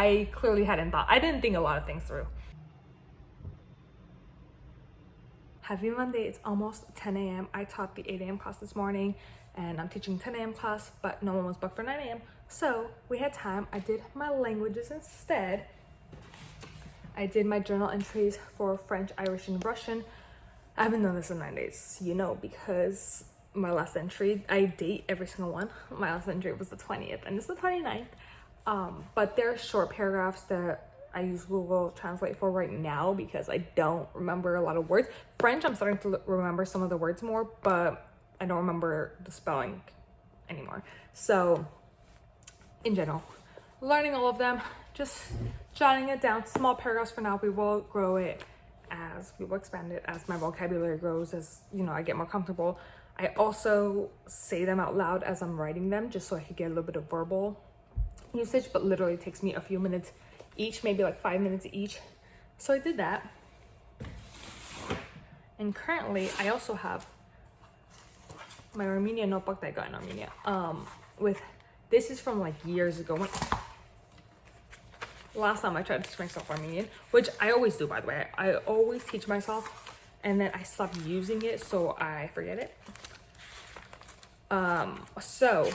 I clearly I didn't think a lot of things through. Happy Monday. It's almost 10 a.m. I taught the 8 a.m. class this morning, and I'm teaching 10 a.m. class, but no one was booked for 9 a.m. So we had time. I did my languages instead. I did my journal entries for French, Irish, and Russian. I haven't done this in 9 days, because my last entry, I date every single one. My last entry was the 20th, and it's the 29th. But they're short paragraphs that I use Google Translate for right now because I don't remember a lot of words. French, I'm starting to remember some of the words more, but I don't remember the spelling anymore. So, in general, learning all of them, just jotting it down, small paragraphs for now. We will grow it we will expand it as my vocabulary grows, as I get more comfortable. I also say them out loud as I'm writing them, just so I could get a little bit of verbal usage, but literally it takes me a few minutes each, maybe like 5 minutes each. So I did that. And currently I also have my Armenian notebook that I got in Armenia. This is from like years ago. Last time I tried to teach myself Armenian, which I always do, by the way. I always teach myself and then I stop using it, so I forget it. So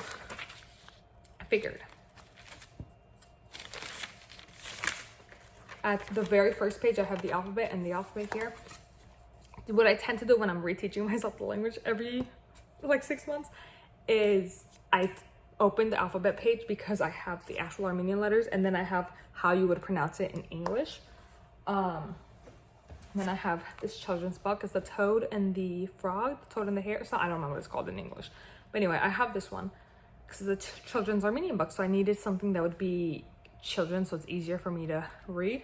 I figured at the very first page I have the alphabet, and the alphabet here. What I tend to do when I'm reteaching myself the language every like 6 months is I open the alphabet page because I have the actual Armenian letters, and then I have how you would pronounce it in English. Then I have this children's book. It's the Toad and the Frog, the Toad and the Hare. So I don't remember what it's called in English. But anyway, I have this one because it's a children's Armenian book. So I needed something that would be children, so it's easier for me to read.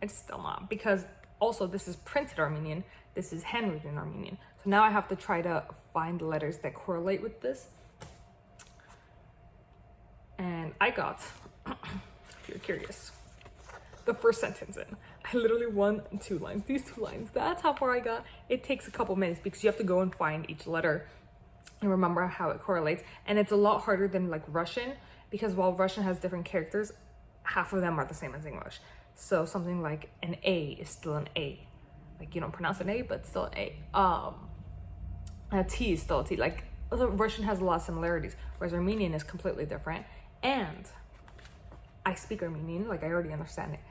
It's still not, because also this is printed Armenian. This is handwritten Armenian. So now I have to try to find the letters that correlate with this. And I got, if you're curious, the first sentence in. I literally 1-2 lines. These 2 lines, that's how far I got. It takes a couple minutes because you have to go and find each letter and remember how it correlates. And it's a lot harder than like Russian, because while Russian has different characters, half of them are the same as English. So something like an A is still an A. Like you don't pronounce an A, but it's still an A. A T is still a T. Like Russian has a lot of similarities, whereas Armenian is completely different. And I speak Armenian, like I already understand it.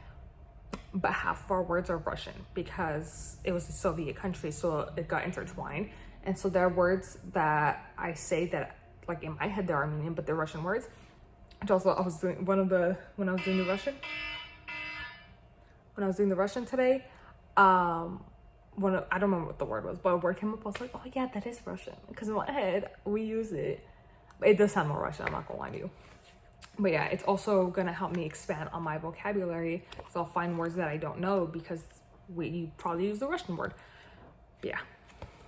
But half of our words are Russian because it was a Soviet country, so it got intertwined. And so there are words that I say that like in my head they're Armenian, but they're Russian words. Which also I was doing when I was doing the Russian today, I don't remember what the word was, but a word came up. I was like, oh yeah, that is Russian, because in my head we use it. But it does sound more Russian, I'm not gonna lie to you. But yeah, it's also gonna help me expand on my vocabulary, so I'll find words that I don't know because you probably use the Russian word. But yeah,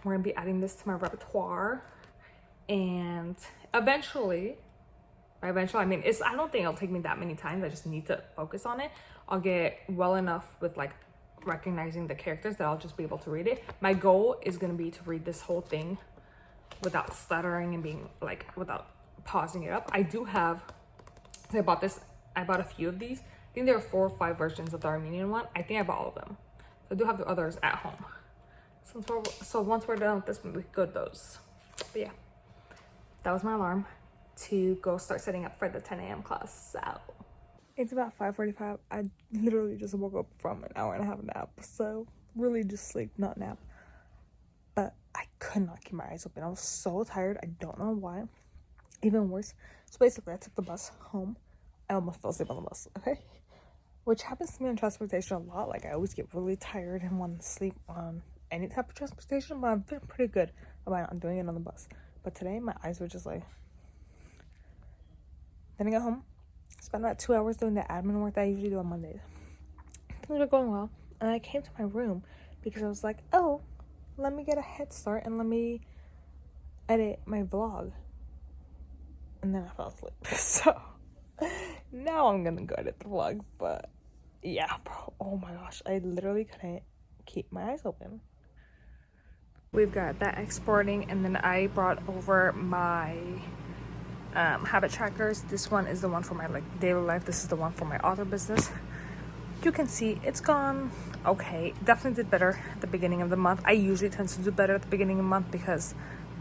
we're gonna be adding this to my repertoire, and eventually, I mean, I don't think it'll take me that many times. I just need to focus on it. I'll get well enough with like recognizing the characters that I'll just be able to read it. My goal is gonna be to read this whole thing without stuttering and being like, without pausing it up. I bought a few of these. I think there are 4 or 5 versions of the Armenian one. I think I bought all of them. So I do have the others at home. So once we're done with this one, we could go those. But yeah, that was my alarm to go start setting up for the 10 a.m. class. So it's about 5:45. I literally just woke up from an hour and a half nap. So really just sleep, not nap. But I could not keep my eyes open. I was so tired. I don't know why. Even worse. So basically I took the bus home. I almost fell asleep on the bus, okay? Which happens to me on transportation a lot. Like I always get really tired and want to sleep on any type of transportation, but I've been pretty good about not doing it on the bus. But today my eyes were just like. Then I got home, spent about 2 hours doing the admin work that I usually do on Mondays. Things were going well, and I came to my room because I was like, oh, let me get a head start and let me edit my vlog. And then I fell asleep. So now I'm gonna go edit the vlog. But yeah, bro, oh my gosh, I literally couldn't keep my eyes open. We've got that exporting, and then I brought over my habit trackers. This one is the one for my like daily life. This is the one for my author business. You can see it's gone okay. Definitely did better at the beginning of the month. I usually tend to do better at the beginning of the month because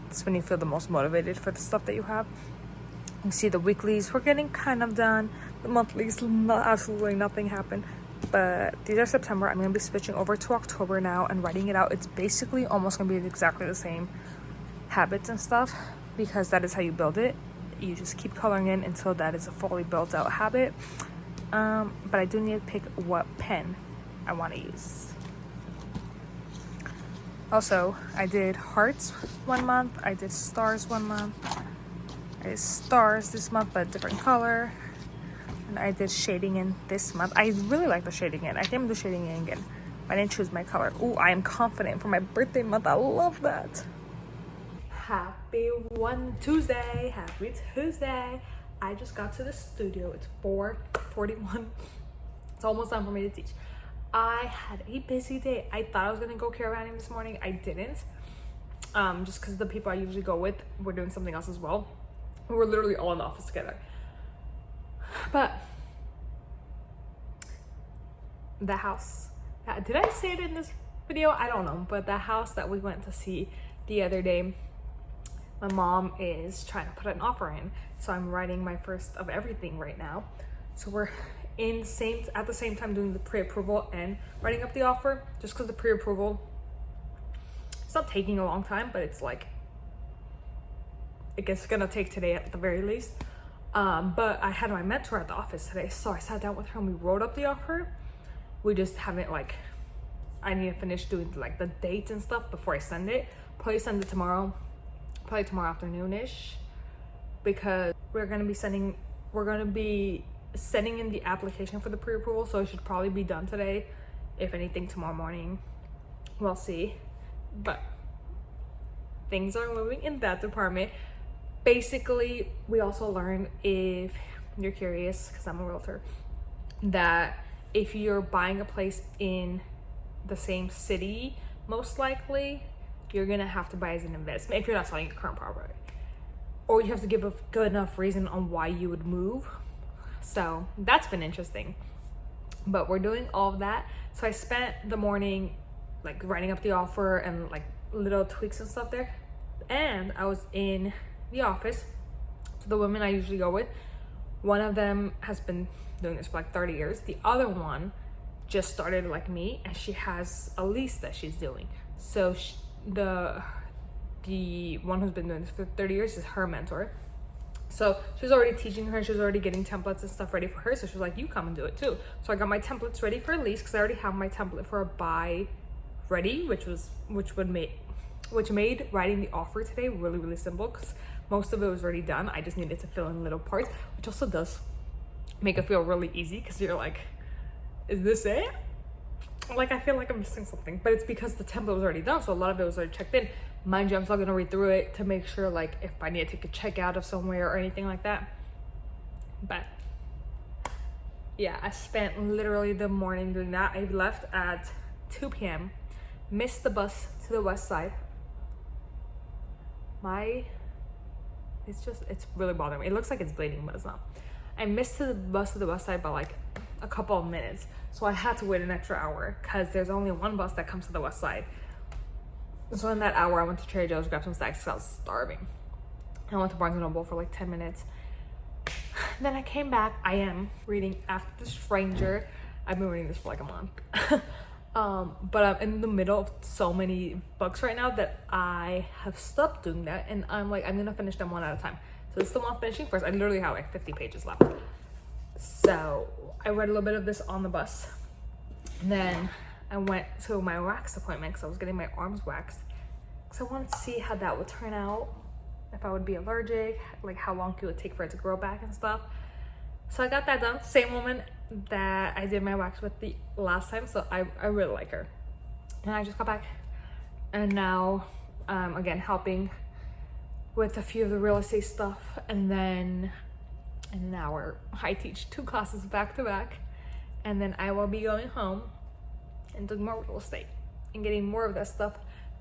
it's when you feel the most motivated for the stuff that you have. You can see the weeklies, we're getting kind of done. The monthlies, absolutely nothing happened. But these are September. I'm going to be switching over to October now and writing it out. It's basically almost going to be exactly the same habits and stuff because that is how you build it. You just keep coloring in until that is a fully built out habit. But I do need to pick what pen I want to use. Also, I did hearts 1 month. I did stars 1 month. I did stars this month, but a different color. And I did shading in this month. I really like the shading in. I think I'm gonna do shading in again. I didn't choose my color. Ooh, I am confident for my birthday month. I love that. Happy Tuesday. Happy Tuesday. I just got to the studio. It's 4:41. It's almost time for me to teach. I had a busy day. I thought I was gonna go caravanning this morning. I didn't. Just because the people I usually go with were doing something else as well. We were literally all in the office together. But the house, did I say it in this video? I don't know. But the house that we went to see the other day, my mom is trying to put an offer in. So I'm writing my first of everything right now. So we're at the same time doing the pre-approval and writing up the offer, just because the pre-approval, it's not taking a long time, but it's like, it's gonna take today at the very least. But I had my mentor at the office today, so I sat down with her and we wrote up the offer. We just haven't I need to finish doing like the dates and stuff before I send it. Probably send it tomorrow, probably tomorrow afternoon-ish, because we're gonna be sending in the application for the pre-approval, so it should probably be done today, if anything tomorrow morning. We'll see. But things are moving in that department. Basically, we also learned, if you're curious, because I'm a realtor, that if you're buying a place in the same city, most likely you're gonna have to buy as an investment if you're not selling your current property, or you have to give a good enough reason on why you would move. So that's been interesting. But we're doing all of that. So I spent the morning like writing up the offer and like little tweaks and stuff there, and I was in the office. So the women I usually go with, one of them has been doing this for like 30 years. The other one just started like me, and she has a lease that she's doing. So the one who's been doing this for 30 years is her mentor. So she was already teaching her, and she was already getting templates and stuff ready for her. So she was like, you come and do it too. So I got my templates ready for a lease, because I already have my template for a buy ready, which made writing the offer today really, really simple, because most of it was already done. I just needed to fill in little parts, which also does make it feel really easy, because you're like, is this it? Like, I feel like I'm missing something, but it's because the template was already done, so a lot of it was already checked in. Mind you, I'm still gonna read through it to make sure, like, if I need to take a check out of somewhere or anything like that. But yeah, I spent literally the morning doing that. I left at 2 p.m. missed the bus to the west side. It's really bothering me. It looks like it's bleeding, but it's not. I missed the bus to the west side by like a couple of minutes, so I had to wait an extra hour, because there's only one bus that comes to the west side. So in that hour, I went to Trader Joe's, grabbed some snacks, because I was starving. I went to Barnes & Noble for like 10 minutes. Then I came back. I am reading After the Stranger. I've been reading this for like a month. But I'm in the middle of so many books right now that I have stopped doing that, and I'm like, I'm gonna finish them one at a time. So this is the one I'm finishing first. I literally have like 50 pages left. So I read a little bit of this on the bus. And then I went to my wax appointment, because I was getting my arms waxed, because I wanted to see how that would turn out, if I would be allergic, like how long it would take for it to grow back and stuff. So I got that done. Same woman that I did my wax with the last time, so I really like her. And I just got back, and now again helping with a few of the real estate stuff, and then in an hour I teach 2 classes back to back, and then I will be going home and doing more real estate and getting more of that stuff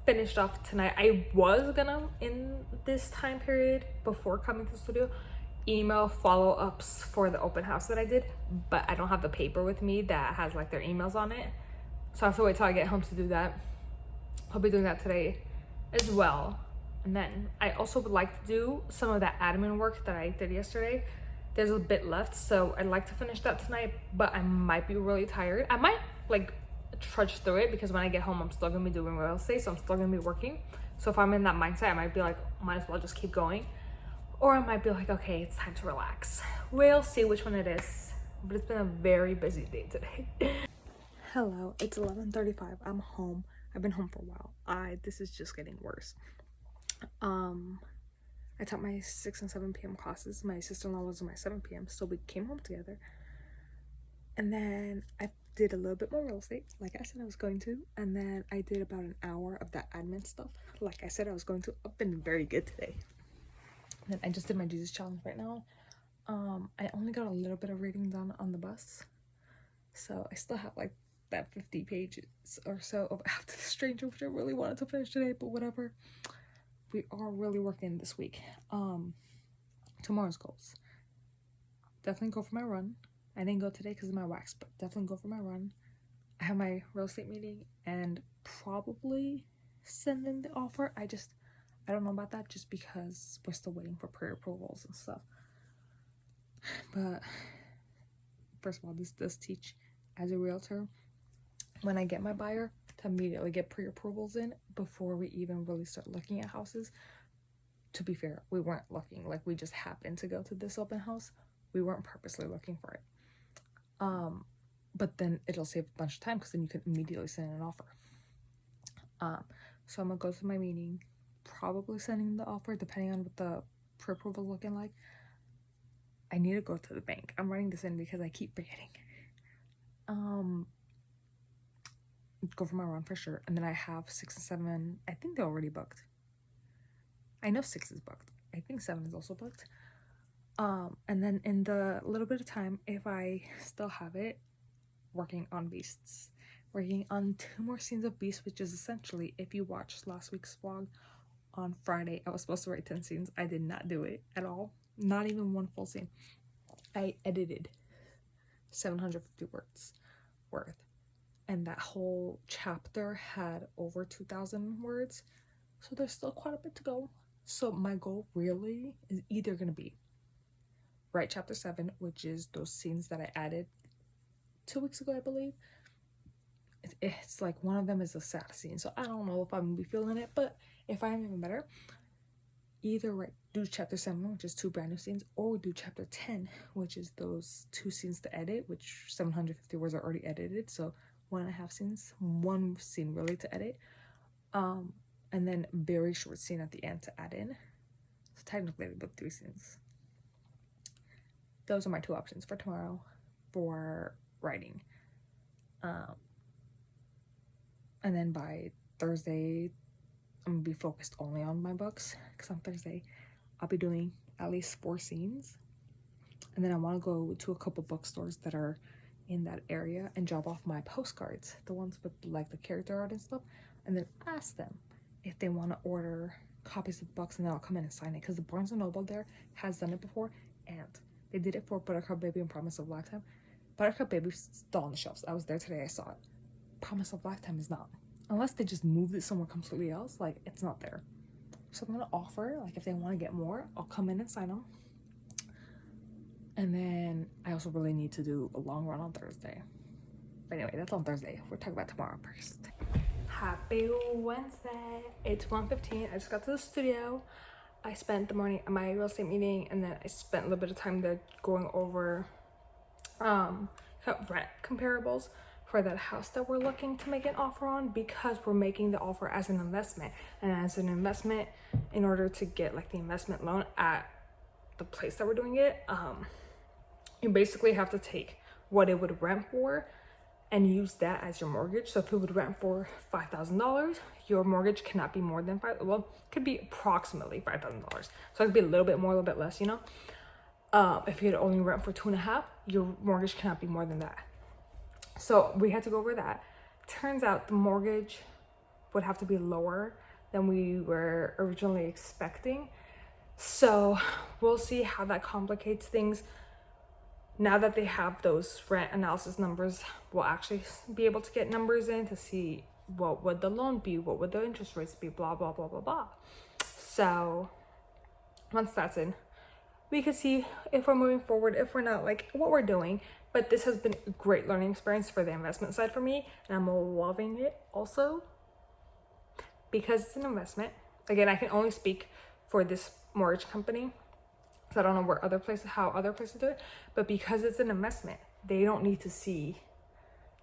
finished off tonight. I was gonna, in this time period before coming to the studio, email follow-ups for the open house that I did, but I don't have the paper with me that has like their emails on it. So I have to wait till I get home to do that. I'll be doing that today as well. And then I also would like to do some of that admin work that I did yesterday. There's a bit left, so I'd like to finish that tonight, but I might be really tired. I might like trudge through it because when I get home, I'm still gonna be doing real estate, so I'm still gonna be working. So if I'm in that mindset, I might be like, might as well just keep going. Or I might be like, okay, it's time to relax. We'll see which one it is. But it's been a very busy day today. Hello, it's 11:35. I'm home. I've been home for a while. This is just getting worse. I taught my 6 and 7 p.m. classes. My sister-in-law was in my 7 p.m. So we came home together. And then I did a little bit more real estate, like I said I was going to. And then I did about an hour of that admin stuff, like I said I was going to. I've been very good today. And then I just did my Jesus challenge right now. I only got a little bit of reading done on the bus. So I still have like that 50 pages or so of After the Stranger, which I really wanted to finish today, but whatever. We are really working this week. Tomorrow's goals. Definitely go for my run. I didn't go today because of my wax, but definitely go for my run. I have my real estate meeting and probably send in the offer. I don't know about that just because we're still waiting for pre-approvals and stuff. But first of all, this does teach as a realtor, when I get my buyer, to immediately get pre-approvals in before we even really start looking at houses. To be fair, we weren't looking, like we just happened to go to this open house. We weren't purposely looking for it. But then it'll save a bunch of time because then you can immediately send an offer. So I'm gonna go to my meeting, probably sending the offer depending on what the pre-approval is looking like. I need to go to the bank. I'm writing this in because I keep forgetting. Go for my run for sure. And then I have 6 and 7. I think they're already booked. I know 6 is booked. I think 7 is also booked. And then in the little bit of time, if I still have it, working on Beasts. Working on 2 more scenes of Beast, which is essentially, if you watched last week's vlog on Friday, I was supposed to write 10 scenes. I did not do it at all. Not even one full scene. I edited 750 words worth. And that whole chapter had over 2,000 words. So there's still quite a bit to go. So my goal really is either going to be write chapter 7, which is those scenes that I added 2 weeks ago, I believe. It's like one of them is a sad scene. So I don't know if I'm going to be feeling it. But if I am, even better. Either do chapter 7, which is 2 brand new scenes, or do chapter 10, which is those 2 scenes to edit, which 750 words are already edited. So 1.5 scenes, 1 scene really to edit, and then very short scene at the end to add in. So technically I booked 3 scenes. Those are my 2 options for tomorrow for writing. And then by Thursday I'm gonna be focused only on my books, because on Thursday I'll be doing at least 4 scenes, and then I want to go to a couple bookstores that are in that area and drop off my postcards, the ones with like the character art and stuff, and then ask them if they want to order copies of the books, and then I'll come in and sign it, because the Barnes & Noble there has done it before, and they did it for Buttercup Baby and Promise of Lifetime. Buttercup Baby's still on the shelves. I was there today, I saw it. Promise of Lifetime is not, unless they just moved it somewhere completely else. Like, it's not there. So I'm gonna offer, like, if they want to get more, I'll come in and sign them. And then I also really need to do a long run on Thursday. But anyway, that's on Thursday. We're talking about tomorrow first. Happy Wednesday. It's 1:15. I just got to the studio. I spent the morning at my real estate meeting, and then I spent a little bit of time there going over rent comparables for that house that we're looking to make an offer on, because we're making the offer as an investment. And as an investment, in order to get like the investment loan at the place that we're doing it, you basically have to take what it would rent for and use that as your mortgage. So if it would rent for $5,000, your mortgage cannot be more than it could be approximately $5,000. So it could be a little bit more, a little bit less, you know. If you had only rent for 2.5, your mortgage cannot be more than that. So we had to go over that. Turns out the mortgage would have to be lower than we were originally expecting. So we'll see how that complicates things. Now that they have those rent analysis numbers, we'll actually be able to get numbers in to see what would the loan be, what would the interest rates be, blah, blah, blah, blah, blah. So once that's in, we can see if we're moving forward, if we're not, like what we're doing. But this has been a great learning experience for the investment side for me, and I'm loving it also because it's an investment. Again, I can only speak for this mortgage company, so I don't know where how other places do it, but because it's an investment, they don't need to see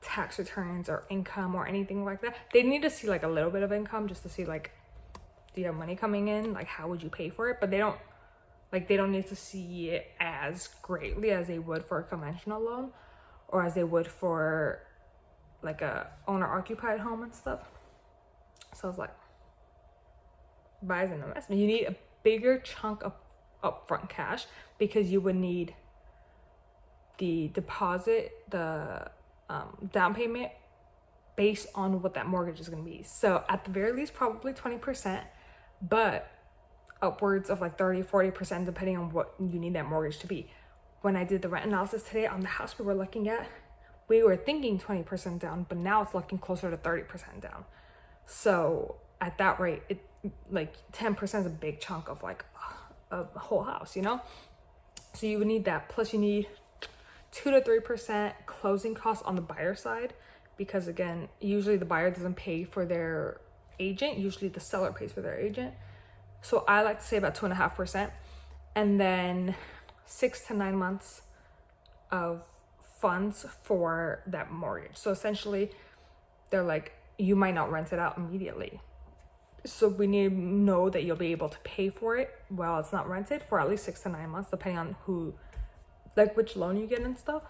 tax returns or income or anything like that. They need to see like a little bit of income just to see like, do you have money coming in? Like, how would you pay for it? But they don't need to see it as greatly as they would for a conventional loan, or as they would for like a owner-occupied home and stuff. So I was like, buy as an investment. You need a bigger chunk of upfront cash because you would need the deposit, the down payment based on what that mortgage is going to be. So at the very least, probably 20%, but upwards of like 30-40% depending on what you need that mortgage to be. When I did the rent analysis today on the house we were looking at, we were thinking 20% down, but now it's looking closer to 30% down. So at that rate, it like 10% is a big chunk of like a whole house, you know? So you would need that. Plus you need 2 to 3% closing costs on the buyer side, because again, usually the buyer doesn't pay for their agent. Usually the seller pays for their agent. So I like to say about 2.5%, and then 6 to 9 months of funds for that mortgage. So essentially they're like, you might not rent it out immediately. So we need to know that you'll be able to pay for it while it's not rented for at least 6 to 9 months, depending on like which loan you get and stuff.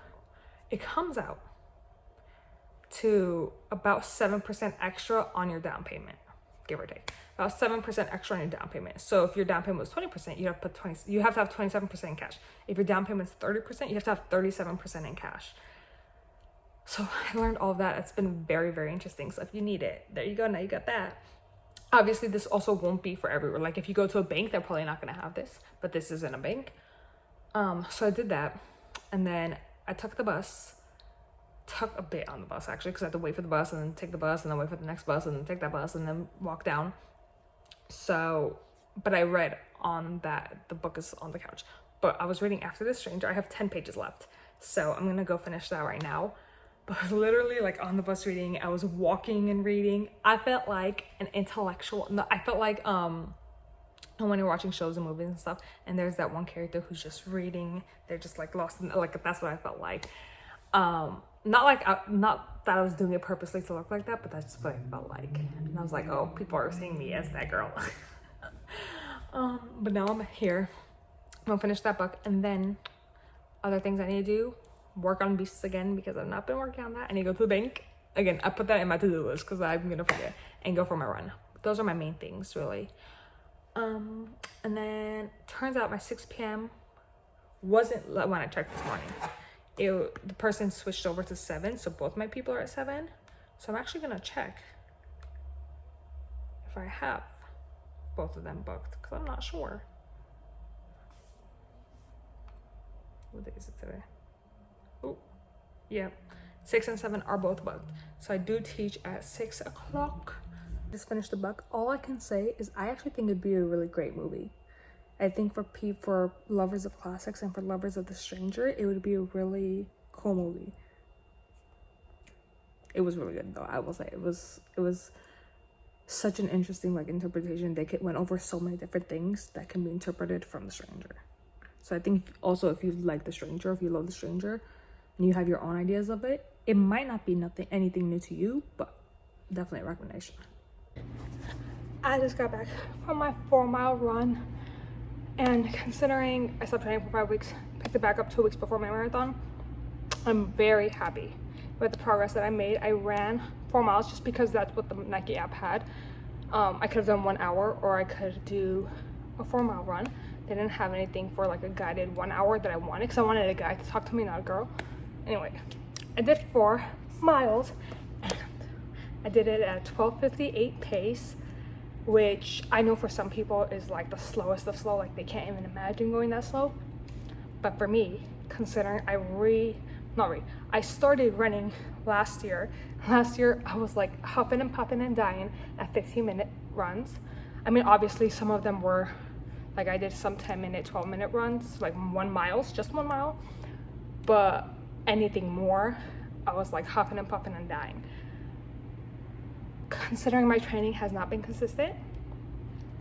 It comes out to about 7% extra on your down payment, give or take. About 7% extra on your down payment. So if your down payment was 20%, you have to have 27% in cash. If your down payment is 30%, you have to have 37% in cash. So I learned all of that. It's been very, very interesting. So if you need it, there you go. Now you got that. Obviously, this also won't be for everywhere. Like if you go to a bank, they're probably not going to have this, but this isn't a bank. So I did that, and then I took a bit on the bus actually, because I had to wait for the bus and then take the bus and then wait for the next bus and then take that bus and then walk down. So, but I read on that, the book is on the couch, but I was reading After the Stranger. I have 10 pages left, so I'm gonna go finish that right now. But literally, like on the bus reading, I was walking and reading. I felt like an intellectual. No, I felt like and when you're watching shows and movies and stuff, and there's that one character who's just reading, they're just like lost in, like that's what I felt like. Not that I was doing it purposely to look like that, but that's just what I felt like. And I was like, oh, people are seeing me as that girl. But now I'm here. I'm gonna finish that book, and then other things I need to do, work on beasts again because I've not been working on that. I need to go to the bank again. I put that in my to-do list because I'm gonna forget, and go for my run. Those are my main things really. And then turns out my 6 p.m. wasn't when I checked this morning. The person switched over to 7, so both my people are at 7. So I'm actually gonna check if I have both of them booked, because I'm not sure. What day is it today? Oh, yeah, 6 and 7 are both booked. So I do teach at 6 o'clock. Just finished the book. All I can say is I actually think it'd be a really great movie. I think for lovers of classics and for lovers of The Stranger, it would be a really cool movie. It was really good though, I will say. It was such an interesting like interpretation. They went over so many different things that can be interpreted from The Stranger. So I think also if you like The Stranger, if you love The Stranger, and you have your own ideas of it, it might not be anything new to you, but definitely a recommendation. I just got back from my 4-mile run, and considering I stopped training for 5 weeks, picked it back up 2 weeks before my marathon, I'm very happy with the progress that I made. I ran 4 miles just because that's what the Nike app had. I could have done 1 hour, or I could do a 4-mile run. They didn't have anything for like a guided 1 hour that I wanted, because I wanted a guy to talk to me, not a girl. Anyway, I did 4 miles, and I did it at a 12:58 pace. which I know for some people is like the slowest of slow, like they can't even imagine going that slow. But for me, considering I started running last year. Last year I was like huffing and puffing and dying at 15-minute runs. I mean, obviously some of them were like, I did some 10-minute, 12-minute runs, like 1 mile, just 1 mile. But anything more, I was like huffing and puffing and dying. Considering my training has not been consistent,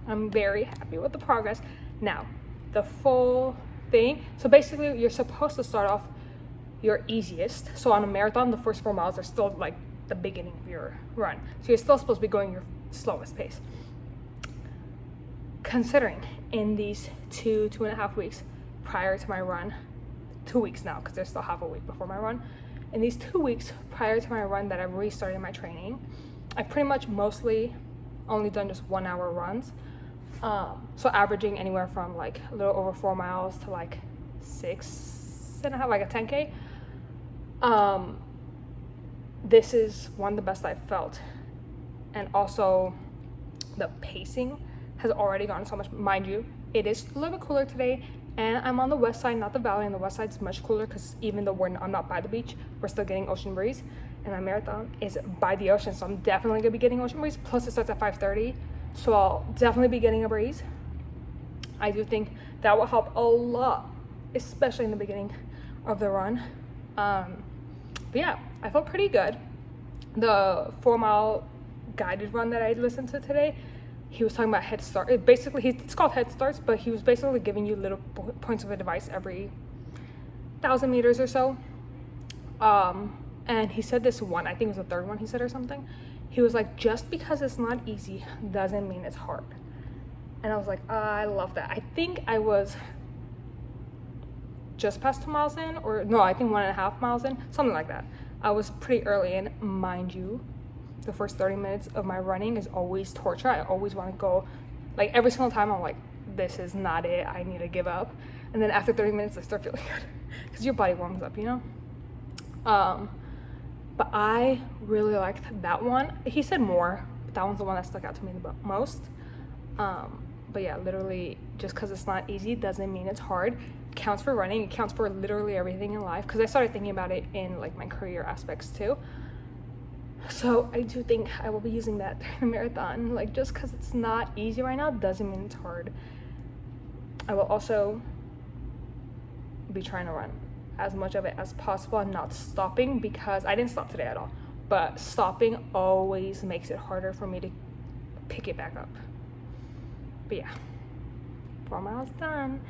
I'm very happy with the progress. Now, the full thing, so basically you're supposed to start off your easiest. So on a marathon, the first 4 miles are still like the beginning of your run. So you're still supposed to be going your slowest pace. Considering in these 2.5 weeks prior to my run, 2 weeks now, because there's still half a week before my run. In these 2 weeks prior to my run that I've restarted my training, I've pretty much mostly only done just 1 hour runs. So averaging anywhere from like a little over 4 miles to like 6.5, like a 10K. This is one of the best I've felt. And also the pacing has already gone so much. Mind you, it is a little bit cooler today, and I'm on the west side, not the valley, and the west side's much cooler because even though I'm not by the beach, we're still getting ocean breeze, and my marathon is by the ocean, so I'm definitely gonna be getting ocean breeze. Plus it starts at 5:30, so I'll definitely be getting a breeze. I do think that will help a lot, especially in the beginning of the run. But yeah, I felt pretty good. The 4 mile guided run that I listened to today, he was talking about head start. It's called head starts, but he was basically giving you little points of advice every 1,000 meters or so. And he said this one, I think it was the third one he said or something. He was like, just because it's not easy doesn't mean it's hard. And I was like, I love that. I think I was just past 2 miles in, or no, I think 1.5 miles in, something like that. I was pretty early in, mind you. The first 30 minutes of my running is always torture. I always want to go, like every single time I'm like, this is not it, I need to give up. And then after 30 minutes I start feeling good because your body warms up, you know. But I really liked that one. He said more, but that one's the one that stuck out to me the most. But yeah, literally, just because it's not easy doesn't mean it's hard. It counts for running, it counts for literally everything in life, because I started thinking about it in like my career aspects too. So I do think I will be using that during the marathon. Like, just because it's not easy right now doesn't mean it's hard. I will also be trying to run as much of it as possible and not stopping, because I didn't stop today at all. But stopping always makes it harder for me to pick it back up. But yeah, 4 miles done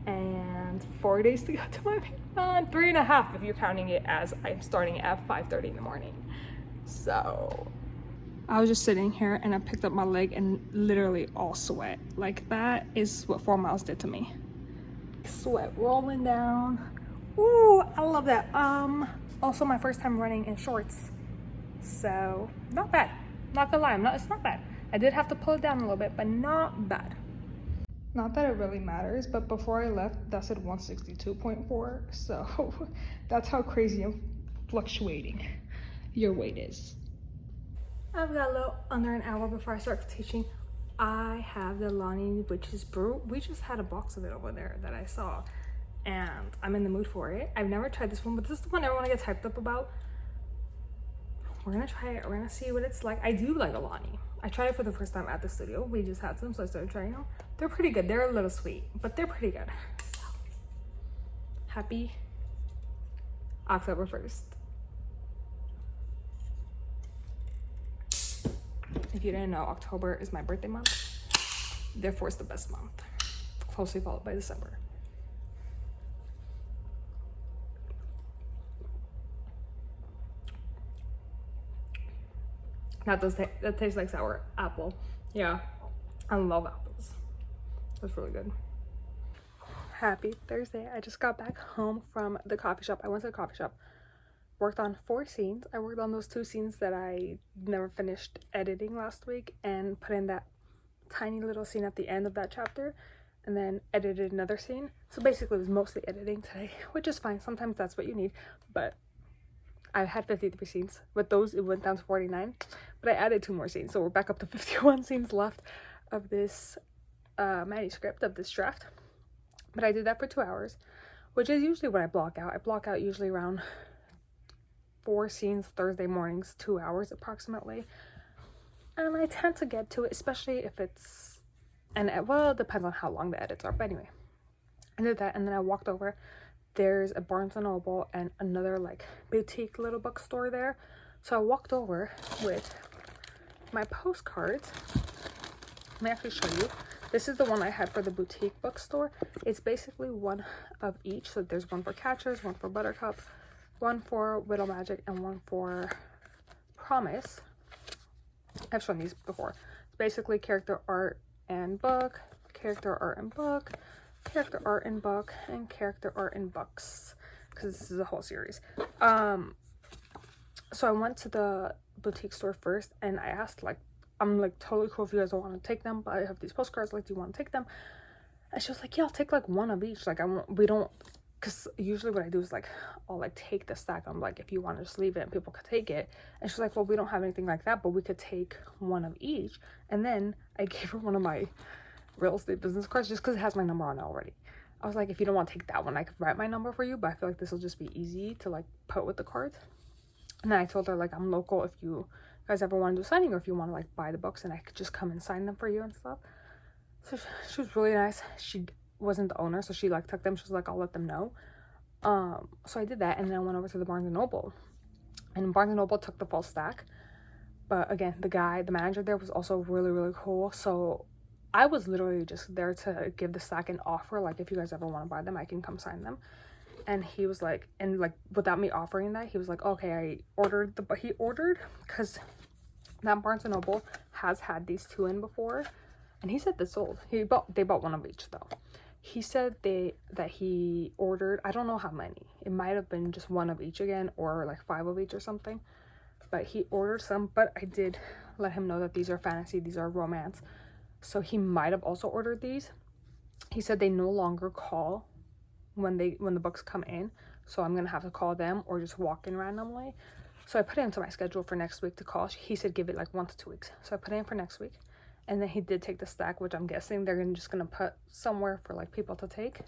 and 4 days to go to my marathon. 3.5 if you're counting it as I'm starting at 5:30 in the morning. So I was just sitting here and I picked up my leg and literally all sweat. Like, that is what 4 miles did to me. Sweat rolling down. Ooh, I love that. Also my first time running in shorts, so not bad. Not gonna lie, it's not bad. I did have to pull it down a little bit, but not bad. Not that it really matters, but before I left, that said 162.4, so that's how crazy and fluctuating your weight is. I've got a little under an hour before I start teaching. I have the Lonnie Witch's Brew. We just had a box of it over there that I saw, and I'm in the mood for it. I've never tried this one, but this is the one everyone gets hyped up about. We're gonna try it. We're gonna see what it's like. I do like a Lonnie. I tried it for the first time at the studio. We just had some, so I started trying them. They're pretty good. They're a little sweet, but they're pretty good. So, happy October 1st. If you didn't know, October is my birthday month. Therefore, it's the best month. Closely followed by December. That tastes like sour apple. Yeah, I love apples. That's really good. Happy Thursday. I just got back home from the coffee shop. I went to the coffee shop, worked on 4 scenes. I worked on those 2 scenes that I never finished editing last week and put in that tiny little scene at the end of that chapter, and then edited another scene. So basically it was mostly editing today, which is fine. Sometimes that's what you need, but I had 53 scenes. With those, it went down to 49, but I added 2 more scenes, so we're back up to 51 scenes left. of this manuscript, of this draft. But I did that for 2 hours, which is usually what I block out. I block out usually around 4 scenes Thursday mornings, 2 hours approximately. And I tend to get to it, especially if it's, and well, it depends on how long the edits are. But anyway, I did that, and then I walked over. There's a Barnes & Noble and another like boutique little bookstore there. So I walked over with my postcards. Let me actually show you. This is the one I had for the boutique bookstore. It's basically one of each. So there's one for Catchers, one for Buttercup, one for Widow Magic, and one for Promise. I've shown these before. It's basically character art and book, character art and book, character art and book, and character art and books, because this is a whole series. So I went to the boutique store first, and I asked, like, I'm like totally cool if you guys don't want to take them, but I have these postcards, like, do you want to take them? And she was like, yeah, I'll take like one of each. Like, we don't, because usually what I do is like, I'll like take the stack. I'm like, if you want to just leave it and people could take it. And she's like, well, we don't have anything like that, but we could take one of each. And then I gave her one of my real estate business cards just because it has my number on it already. I was like, if you don't want to take that one, I could write my number for you, but I feel like this will just be easy to like put with the cards. And then I told her, like, I'm local if you guys ever want to do signing, or if you want to like buy the books and I could just come and sign them for you and stuff. So she was really nice. She wasn't the owner, so she like took them. She was like, I'll let them know. So I did that, and then I went over to the Barnes & Noble, and Barnes & Noble took the full stack. But again, the manager there was also really, really cool. So I was literally just there to give the stack an offer, like, if you guys ever want to buy them, I can come sign them. And he was like, and like without me offering that, he was like, okay, he ordered, because that Barnes & Noble has had these 2 in before, and he said they sold. They bought one of each though. He said that he ordered, I don't know how many. It might have been just one of each again, or like 5 of each or something. But he ordered some, but I did let him know that these are fantasy, these are romance. So he might have also ordered these. He said they no longer call when the books come in. So I'm going to have to call them or just walk in randomly. So I put it into my schedule for next week to call. He said give it like 1 to 2 weeks. So I put it in for next week. And then he did take the stack, which I'm guessing they're just going to put somewhere for like people to take.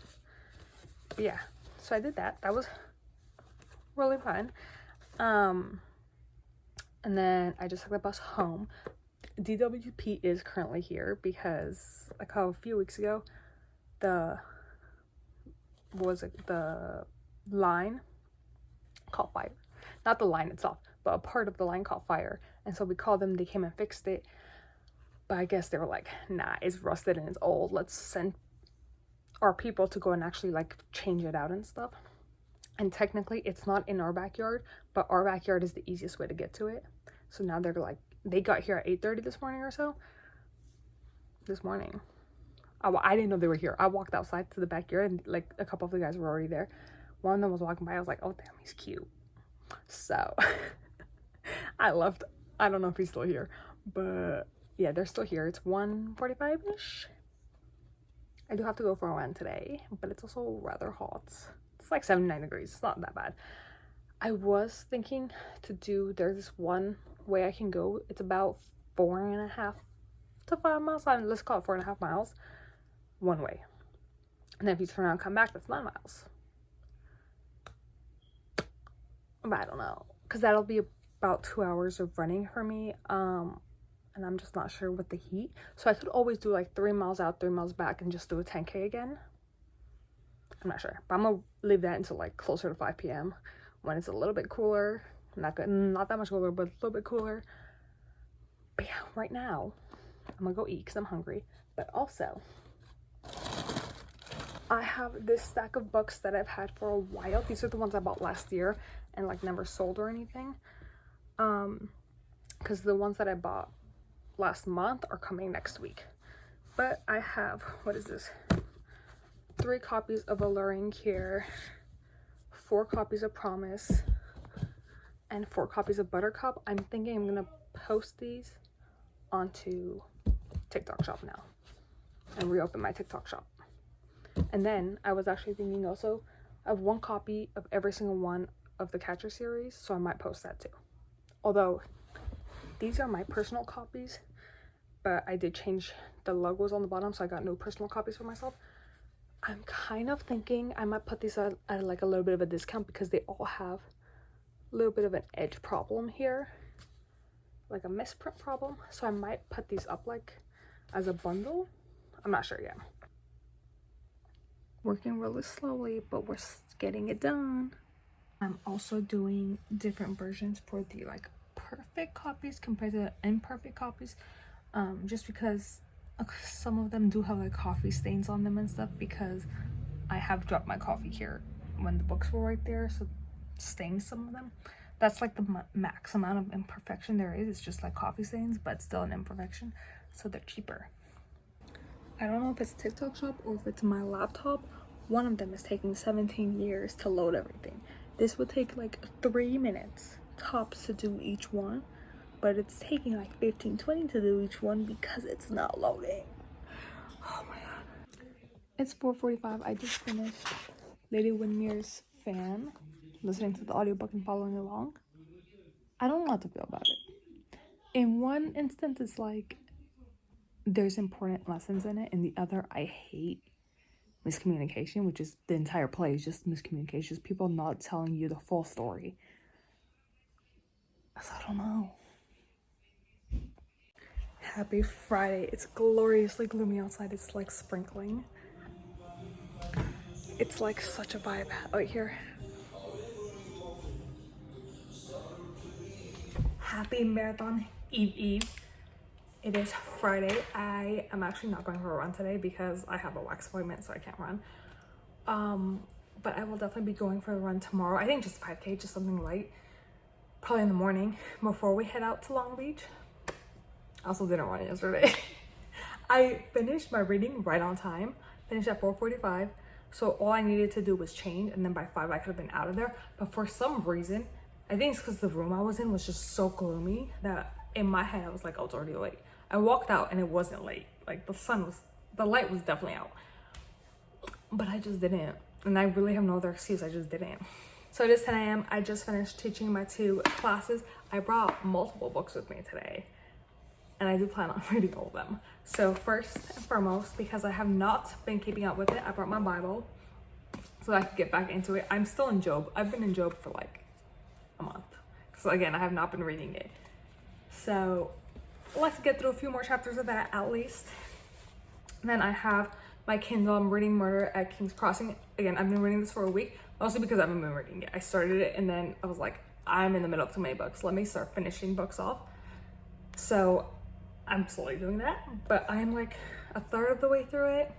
But yeah, so I did that. That was really fun. And then I just took the bus home. DWP is currently here because like a few weeks ago, the line caught fire. Not the line itself, but a part of the line caught fire. And so we called them, they came and fixed it. But I guess they were like, nah, it's rusted and it's old. Let's send our people to go and actually like change it out and stuff. And technically it's not in our backyard, but our backyard is the easiest way to get to it. So now they're like, they got here at 8:30 this morning or so. This morning. I didn't know they were here. I walked outside to the backyard and like a couple of the guys were already there. One of them was walking by. I was like, oh damn, he's cute. So I don't know if he's still here, but yeah, they're still here. It's 1:45-ish. I do have to go for a run today, but it's also rather hot. It's like 79 degrees. It's not that bad. I was thinking to do, there's this one way I can go. It's about 4.5 to 5 miles. Let's call it 4.5 miles one way. And then if you turn around and come back, that's 9 miles. But I don't know, because that'll be about 2 hours of running for me. And I'm just not sure with the heat. So I could always do like 3 miles out, 3 miles back, and just do a 10K again. I'm not sure, but I'm gonna leave that until like closer to 5 p.m. when it's a little bit cooler. Not that much cooler, but a little bit cooler. But yeah, right now I'm gonna go eat because I'm hungry. But also, I have this stack of books that I've had for a while. These are the ones I bought last year and like never sold or anything. Because the ones that I bought last month are coming next week. But I have, what is this? 3 copies of Alluring here, 4 copies of Promise, and 4 copies of Buttercup. I'm thinking I'm gonna post these onto TikTok shop now and reopen my TikTok shop. And then I was actually thinking also of 1 copy of every single one of the Catcher series, so I might post that too. Although these are my personal copies, but I did change the logos on the bottom, so I got no personal copies for myself. I'm kind of thinking I might put these at like a little bit of a discount because they all have a little bit of an edge problem here, like a misprint problem. So I might put these up like as a bundle. I'm not sure yet. Working really slowly, but we're getting it done. I'm also doing different versions for the like perfect copies compared to the imperfect copies, just because some of them do have like coffee stains on them and stuff, because I have dropped my coffee here when the books were right there, so stained some of them. That's like the max amount of imperfection there is. It's just like coffee stains, but still an imperfection, so they're cheaper. I don't know if it's TikTok shop or if it's my laptop. One of them is taking 17 years to load everything. This would take like 3 minutes tops to do each one, but it's taking like 15-20 to do each one because it's not loading. Oh my god. It's 4:45. I just finished Lady Windermere's Fan, listening to the audiobook and following along. I don't know how to feel about it. In one instance, it's like there's important lessons in it. In the other, I hate miscommunication, which is the entire play is just miscommunications. People not telling you the full story. So I don't know. Happy Friday. It's gloriously gloomy outside. It's like sprinkling. It's like such a vibe out here. Happy Marathon Eve. It is Friday. I am actually not going for a run today because I have a wax appointment, so I can't run. But I will definitely be going for a run tomorrow. I think just 5K, just something light. Probably in the morning before we head out to Long Beach. I also didn't run yesterday. I finished my reading right on time. Finished at 4:45. So all I needed to do was change, and then by 5 I could have been out of there. But for some reason, I think it's because the room I was in was just so gloomy that in my head I was like, oh, it's already late. I walked out and it wasn't late. Like the light was definitely out. But I just didn't. And I really have no other excuse. I just didn't. So it is 10 a.m. I just finished teaching my 2 classes. I brought multiple books with me today, and I do plan on reading all of them. So first and foremost, because I have not been keeping up with it, I brought my Bible so I could get back into it. I'm still in Job. I've been in Job for like a month. So again, I have not been reading it. So I'd like to get through a few more chapters of that at least. Then I have my Kindle. I'm reading Murder at King's Crossing. Again, I've been reading this for a week, mostly because I haven't been reading it. I started it and then I was like, I'm in the middle of too many books. Let me start finishing books off. So I'm slowly doing that, but I'm like a third of the way through it.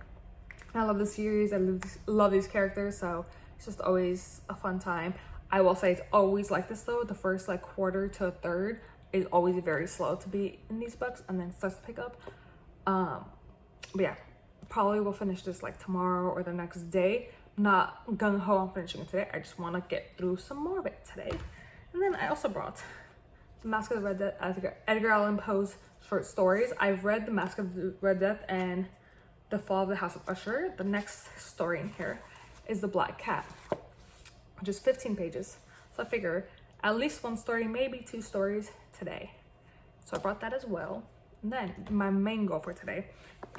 I love the series. I love these characters, so it's just always a fun time. I will say it's always like this though. The first like quarter to a third is always very slow to be in these books, and then it starts to pick up. But yeah, probably will finish this like tomorrow or the next day. Not gung-ho on finishing it today. I just want to get through some more of it today. And then I also brought The Mask of the Red Death, Edgar Allan Poe's short stories. I've read The Mask of the Red Death and The Fall of the House of Usher. The next story in here is The Black Cat, which is 15 pages. So I figure at least 1 story, maybe 2 stories today. So I brought that as well. And then my main goal for today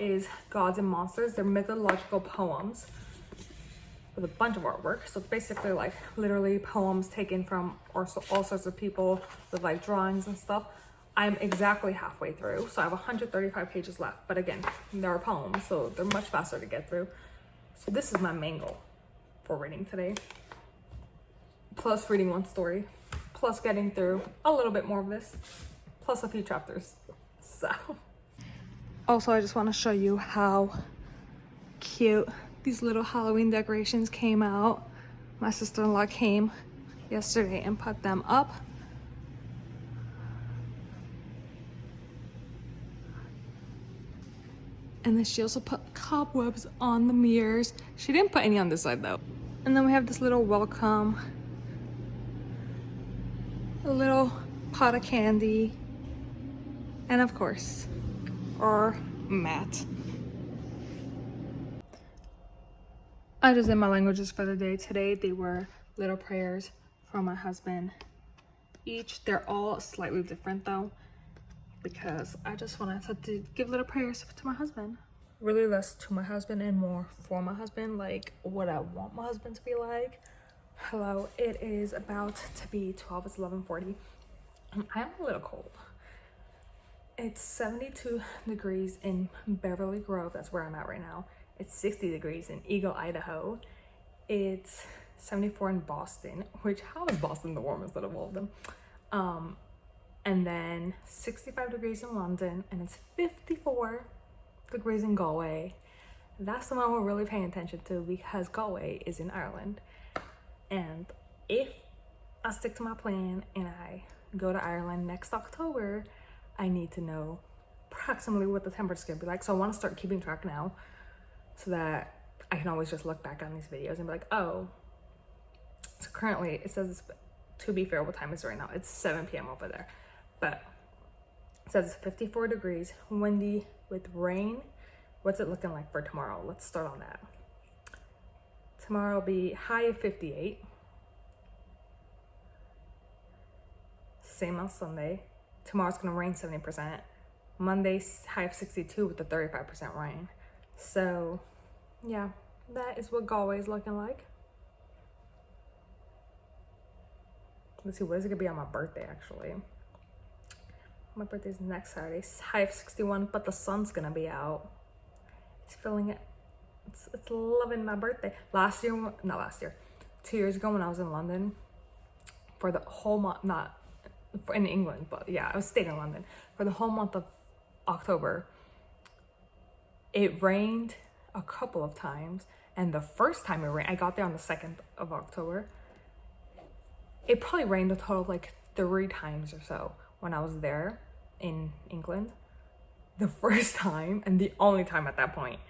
is Gods and Monsters. They're mythological poems with a bunch of artwork. So it's basically like literally poems taken from all sorts of people with like drawings and stuff. I'm exactly halfway through, so I have 135 pages left. But again, there are poems, so they're much faster to get through. So this is my main goal for reading today. Plus reading 1 story, plus getting through a little bit more of this, plus a few chapters. So also, I just want to show you how cute these little Halloween decorations came out. My sister-in-law came yesterday and put them up. And then she also put cobwebs on the mirrors. She didn't put any on this side though. And then we have this little welcome, a little pot of candy, and of course, our mat. I just did my languages for the day. Today they were little prayers from my husband each. They're all slightly different though. because I just wanted to give little prayers to my husband. Really less to my husband and more for my husband, like what I want my husband to be like. Hello, it is about to be 12, it's 11:40. I am a little cold. It's 72 degrees in Beverly Grove, that's where I'm at right now. It's 60 degrees in Eagle, Idaho. It's 74 in Boston, which how is Boston the warmest out of all of them? And then 65 degrees in London, and it's 54 degrees in Galway. That's the one we're really paying attention to because Galway is in Ireland. And if I stick to my plan and I go to Ireland next October, I need to know approximately what the temperature's gonna be like. So I want to start keeping track now so that I can always just look back on these videos and be like, oh, so currently it says, to be fair, what time is it right now? It's 7 p.m. over there. But it says it's 54 degrees, windy with rain. What's it looking like for tomorrow? Let's start on that. Tomorrow will be high of 58. Same on Sunday. Tomorrow's gonna rain 70%. Monday's high of 62 with the 35% rain. So yeah, that is what Galway is looking like. Let's see, what is it gonna be on my birthday actually? My birthday's next Saturday, high of 61, but the sun's gonna be out. It's feeling it. It's loving my birthday. 2 years ago when I was in London for the whole month, not in England, but yeah, I was staying in London for the whole month of October. It rained a couple of times, and the first time it rained, I got there on the 2nd of October. It probably rained a total of like 3 times or so when I was there in England. The first time and the only time at that point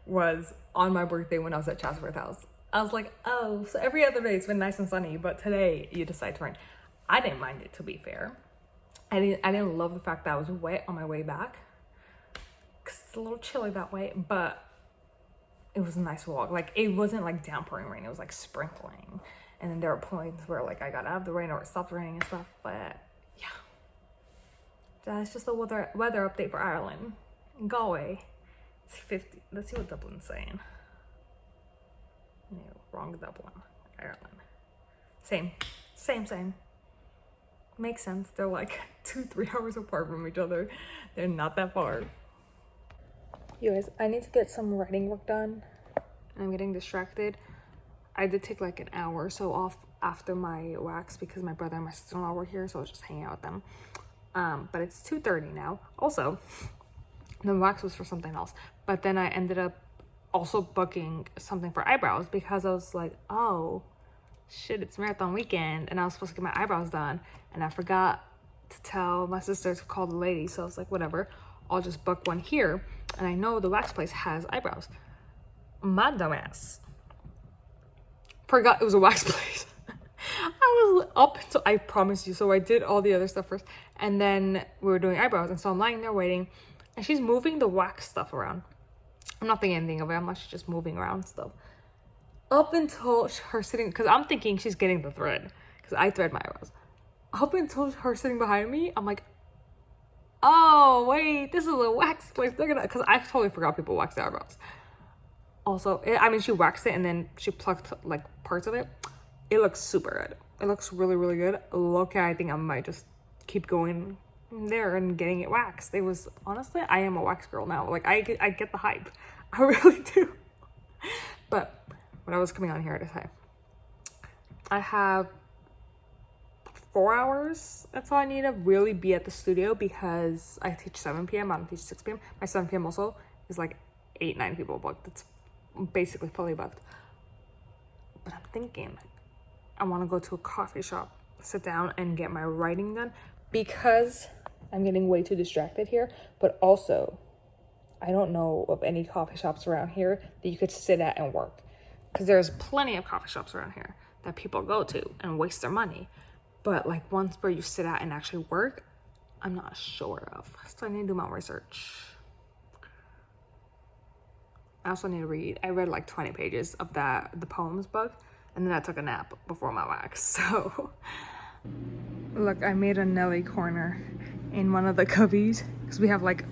was on my birthday when I was at Chatsworth House. I was like, oh, so every other day it's been nice and sunny, but today you decide to rain. I didn't mind it, to be fair. I didn't love the fact that I was wet on my way back because it's a little chilly that way, but it was a nice walk. Like, it wasn't like downpouring rain, it was like sprinkling. And then there were points where like I got out of the rain or it stopped raining and stuff, but yeah. That's just a weather update for Ireland. Galway, it's 50. Let's see what Dublin's saying. No, wrong Dublin. Ireland. Same. Makes sense. They're like 2-3 hours apart from each other. They're not that far. You guys, I need to get some writing work done. I'm getting distracted. I did take like an hour or so off after my wax because my brother and my sister-in-law were here, so I was just hanging out with them. But it's 2:30 now. Also, the wax was for something else. But then I ended up also booking something for eyebrows because I was like, oh, shit, it's marathon weekend. And I was supposed to get my eyebrows done. And I forgot to tell my sister to call the lady. So I was like, whatever, I'll just book one here. And I know the wax place has eyebrows. My dumbass forgot it was a wax place. I was up until, I promise you, so I did all the other stuff first, and then we were doing eyebrows, and so I'm lying there waiting, and she's moving the wax stuff around. I'm not thinking anything of it, I'm like, she's just moving around stuff. Up until her sitting, because I'm thinking she's getting the thread, because I thread my eyebrows. Up until her sitting behind me, I'm like, oh, wait, this is a wax place, they're gonna, because I totally forgot people wax their eyebrows. Also, she waxed it, and then she plucked, like, parts of it. It looks super good. It looks really, really good. Okay, I think I might just keep going there and getting it waxed. It was, honestly, I am a wax girl now. Like, I get the hype. I really do. But what I was coming on here to say, I have 4 hours. That's all I need to really be at the studio because I teach 7 p.m. I don't teach 6 p.m. My 7 p.m. also is like 8-9 people booked. It's basically fully booked. But I'm thinking, I want to go to a coffee shop, sit down and get my writing done because I'm getting way too distracted here. But also, I don't know of any coffee shops around here that you could sit at and work, because there's plenty of coffee shops around here that people go to and waste their money. But like ones where you sit at and actually work, I'm not sure of. So I need to do my research. I also need to read. I read like 20 pages of the poems book, and then I took a nap before my wax. So look, I made a Nelly corner. in one of the cubbies because we have like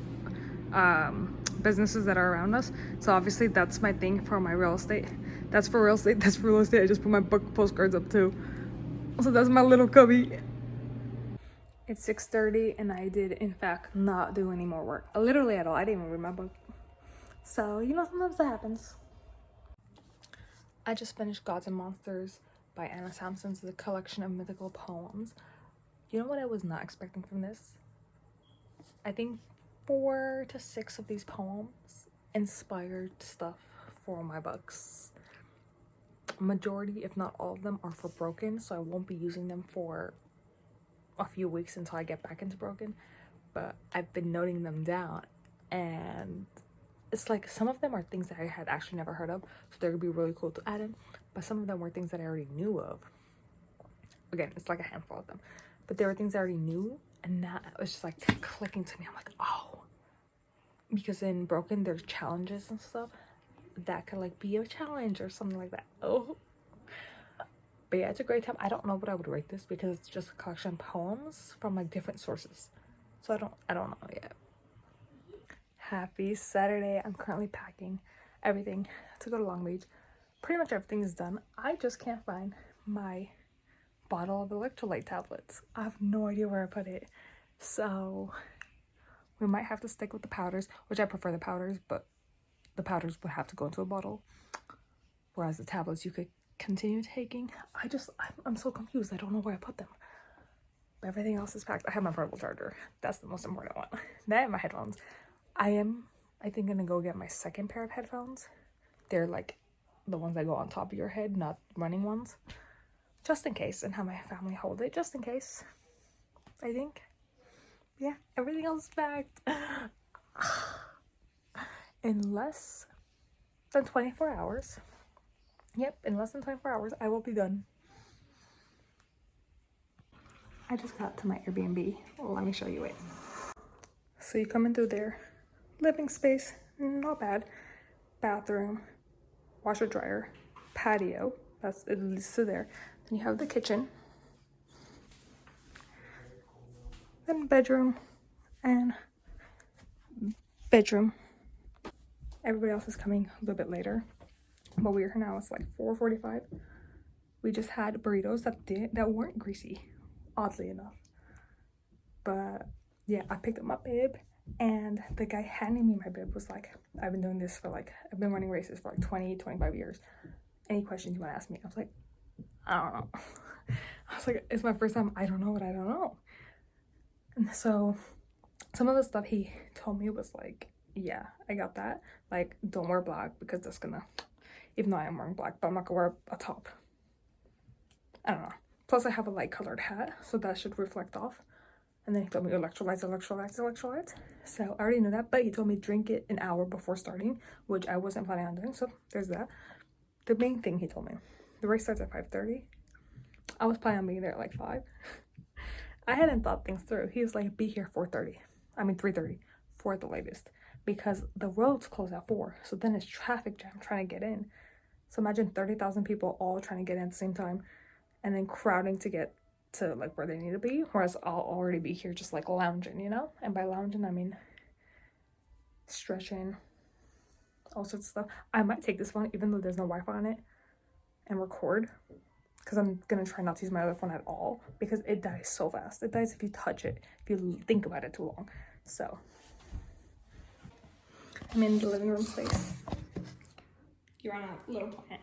businesses that are around us. So obviously that's my thing for my real estate. That's for real estate. That's for real estate. I just put my book postcards up too. So that's my little cubby. It's 6:30 and I did in fact not do any more work. Literally at all. I didn't even read my book. So you know, sometimes that happens. I just finished Gods and Monsters by Anna Sampson's The Collection of Mythical Poems. You know what I was not expecting from this? I think 4 to 6 of these poems inspired stuff for my books. Majority, if not all of them, are for Broken, so I won't be using them for a few weeks until I get back into Broken. But I've been noting them down, and it's like some of them are things that I had actually never heard of, so they're gonna be really cool to add in. But some of them were things that I already knew of. Again, it's like a handful of them, but there were things I already knew, and that was just like clicking to me. I'm like, oh, because in Broken there's challenges and stuff that could like be a challenge or something like that. Oh, but yeah, it's a great time. I don't know what I would rate this because it's just a collection of poems from like different sources, so I don't know yet. Happy Saturday. I'm currently packing everything to go to Long Beach. Pretty much everything is done. I just can't find my bottle of electrolyte tablets. I have no idea where I put it, so we might have to stick with the powders, which I prefer the powders, but the powders would have to go into a bottle, whereas the tablets you could continue taking. I'm so confused. I don't know where I put them. But everything else is packed. I have my portable charger. That's the most important one. That and my headphones. I think gonna go get my second pair of headphones. They're like the ones that go on top of your head, not running ones, just in case, and have my family hold it just in case. I think, yeah, everything else is packed. In less than 24 hours. Yep, in less than 24 hours, I will be done. I just got to my Airbnb. Let me show you it. So you come in through there. Living space, not bad. Bathroom, washer dryer, patio. That's it listed there. Then you have the kitchen. Then bedroom and bedroom. Everybody else is coming a little bit later, but we're here now. It's like 4:45. We just had burritos that weren't greasy, oddly enough. But yeah, I picked up my bib, and the guy handing me my bib was like, I've been doing this for like, I've been running races for like 20-25 years. Any questions you want to ask me? I was like, I don't know. I was like, it's my first time. I don't know what I don't know. And so some of the stuff he told me was like, yeah, I got that. Like, don't wear black because that's gonna, even though I am wearing black, but I'm not gonna wear a top. I don't know. Plus I have a light colored hat, so that should reflect off. And then he told me electrolytes. So I already knew that, but he told me drink it an hour before starting, which I wasn't planning on doing, so there's that. The main thing he told me, the race starts at 5:30. I was planning on being there at like 5. I hadn't thought things through. He was like, be here 3:30 for the latest, because the roads close at 4, so then it's traffic jam trying to get in. So imagine 30,000 people all trying to get in at the same time, and then crowding to get to like where they need to be, whereas I'll already be here just like lounging, you know? And by lounging I mean stretching, all sorts of stuff. I might take this phone even though there's no Wi-Fi on it and record, because I'm gonna try not to use my other phone at all because it dies so fast. It dies if you touch it, if you think about it too long. So I'm in the living room space. You're on a little planet.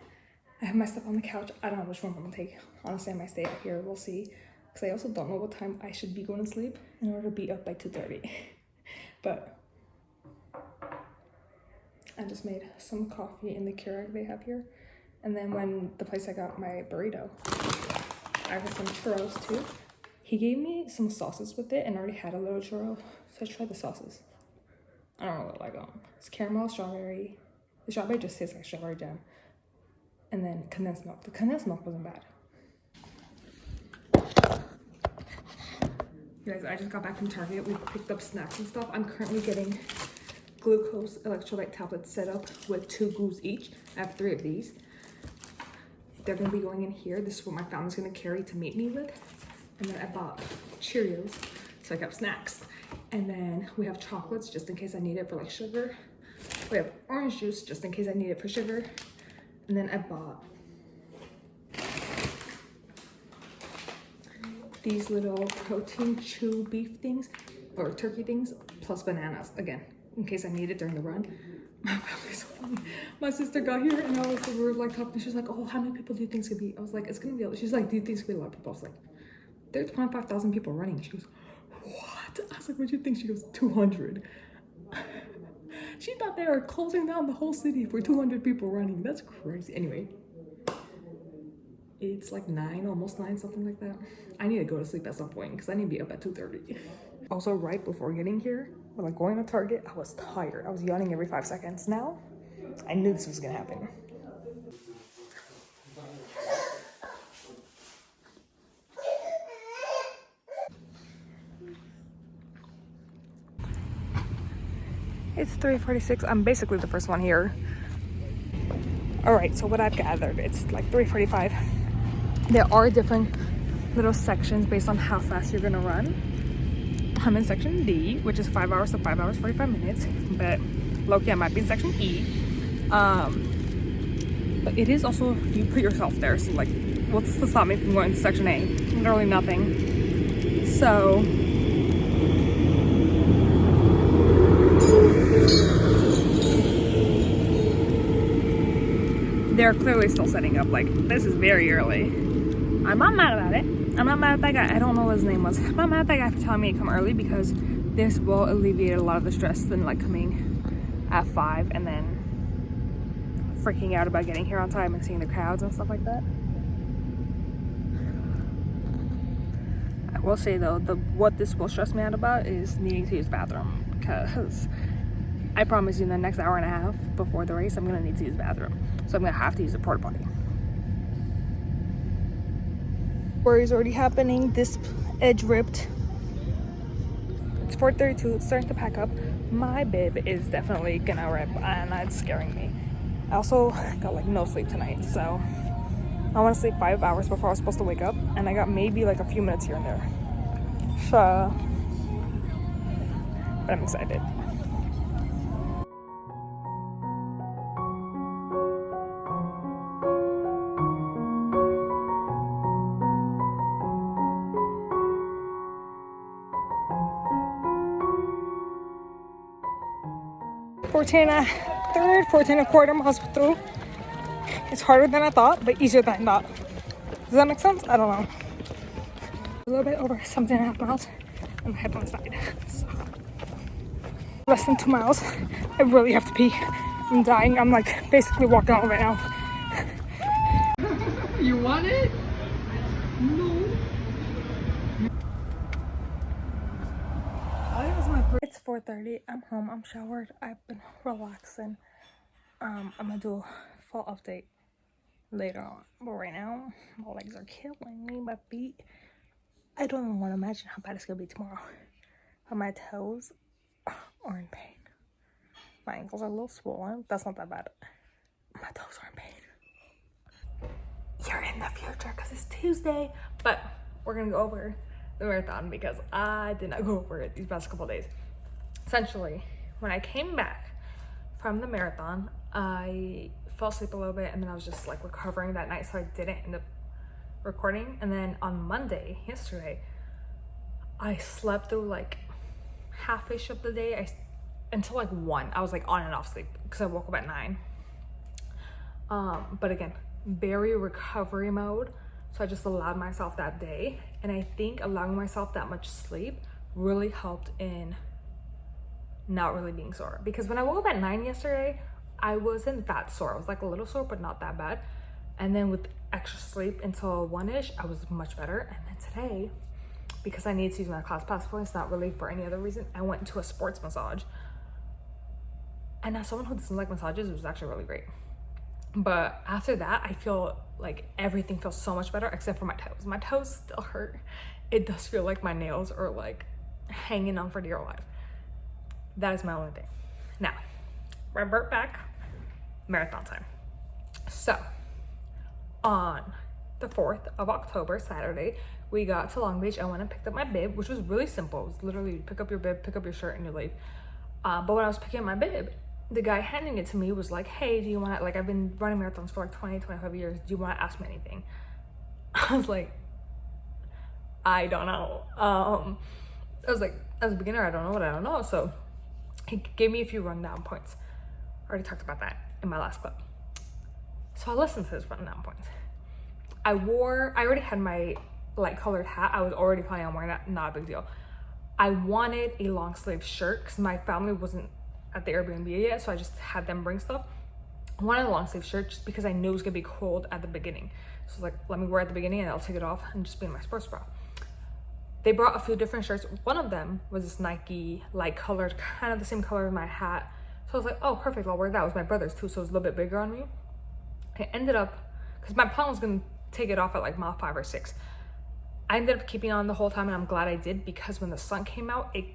I have my stuff on the couch. I don't know which one I'm gonna take. Honestly, I might stay up here. We'll see. Because I also don't know what time I should be going to sleep in order to be up by 2:30. But I just made some coffee in the Keurig they have here. And then when the place I got my burrito, I got some churros too. He gave me some sauces with it and already had a little churro. So I tried the sauces. I don't really like them. It's caramel, strawberry. The strawberry just tastes like strawberry jam. And then condensed milk. The condensed milk wasn't bad. You guys, I just got back from Target. We picked up snacks and stuff. I'm currently getting glucose electrolyte tablets set up with 2 glues each. I have 3 of these. They're gonna be going in here. This is what my family's gonna carry to meet me with. And then I bought Cheerios So I got snacks. And then we have chocolates just in case I need it for like sugar. We have orange juice just in case I need it for sugar. And then I bought these little protein chew beef things or turkey things plus bananas again in case I need it during the run. My family's so funny. My sister got here and we were like talking. She was like, "Oh, how many people do you think it's gonna be?" I was like, "It's gonna be a lot." She's like, "Do you think it's gonna be a lot of people?" I was like, "There's 25,000 people running." She goes, "What?" I was like, "What do you think?" She goes, 200. She thought they were closing down the whole city for 200 people running. That's crazy. Anyway, it's like 9, almost 9, something like that. I need to go to sleep at some point because I need to be up at 2:30. Also, right before getting here, we're like going to Target, I was tired. I was yawning every 5 seconds. Now, I knew this was gonna happen. It's 3:46. I'm basically the first one here. All right, so what I've gathered, it's like 3:45. There are different little sections based on how fast you're gonna run. I'm in section D, which is 5 hours to 5 hours 45 minutes, but low-key I might be in section E. But it is also, you put yourself there, so like what's to stop me from going to section A? Literally nothing. So they're clearly still setting up. Like, this is very early. I'm not mad about it. I'm not mad at that guy. I don't know what his name was. I'm not mad at that guy for telling me to come early because this will alleviate a lot of the stress than like coming at 5 and then freaking out about getting here on time and seeing the crowds and stuff like that. I will say though, what this will stress me out about is needing to use the bathroom, because I promise you in the next hour and a half before the race, I'm gonna need to use the bathroom. So I'm gonna have to use a porta potty. Worry is already happening. This edge ripped. It's 4:32. It's starting to pack up. My bib is definitely gonna rip, and it's scaring me. I also got like no sleep tonight, so I want to sleep 5 hours before I was supposed to wake up, and I got maybe like a few minutes here and there. So, but I'm excited. Fourteen and a quarter miles through. It's harder than I thought, but easier than I thought. Does that make sense? I don't know. A little bit over 17.5 miles, and my headphones died. So, less than 2 miles. I really have to pee. I'm dying. I'm like basically walking home right now. You want it? No. It's 4:30. I'm home. I'm showered. I've been relaxing. I'm gonna do a full update later on. But right now, my legs are killing me. My feet. I don't even want to imagine how bad it's gonna be tomorrow. But my toes are in pain. My ankles are a little swollen. That's not that bad. My toes are in pain. You're in the future because it's Tuesday. But we're gonna go over the marathon because I did not go over it these past couple days. Essentially, when I came back from the marathon, I fell asleep a little bit and then I was just like recovering that night, so I didn't end up recording. And then on Monday, yesterday, I slept through like half-ish of the day until like 1. I was like on and off sleep because I woke up at 9. But again, very recovery mode. So I just allowed myself that day. And I think allowing myself that much sleep really helped in not really being sore. Because when I woke up at 9 yesterday, I wasn't that sore. I was like a little sore, but not that bad. And then with extra sleep until 1-ish, I was much better. And then today, because I need to use my class pass points, not really for any other reason, I went to a sports massage. And as someone who doesn't like massages, it was actually really great. But after that, I feel like everything feels so much better except for my toes. My toes still hurt. It does feel like my nails are like hanging on for dear life. That is my only thing. Now, revert back, marathon time. So, on the 4th of October, Saturday, we got to Long Beach. I went and picked up my bib, which was really simple. It was literally pick up your bib, pick up your shirt, and you leave. But when I was picking up my bib, the guy handing it to me was like, hey, do you want to, like, I've been running marathons for like 25 years. Do you want to ask me anything? I was like, I don't know. I was like, as a beginner, I don't know what I don't know. So he gave me a few rundown points. I already talked about that in my last clip. So I listened to his rundown points. I already had my light colored hat. I was already planning on wearing that, not a big deal. I wanted a long sleeve shirt because my family wasn't at the Airbnb yet, so I just had them bring stuff. I wanted a long sleeve shirt just because I knew it was gonna be cold at the beginning. So I was like, let me wear it at the beginning and I'll take it off and just be in my sports bra. They brought a few different shirts. One of them was this Nike light colored, kind of the same color as my hat. So I was like, oh, perfect, I'll wear that. It was my brother's too, so it was a little bit bigger on me. I ended up, because my plan was gonna take it off at like mile 5 or 6. I ended up keeping it on the whole time, and I'm glad I did, because when the sun came out, it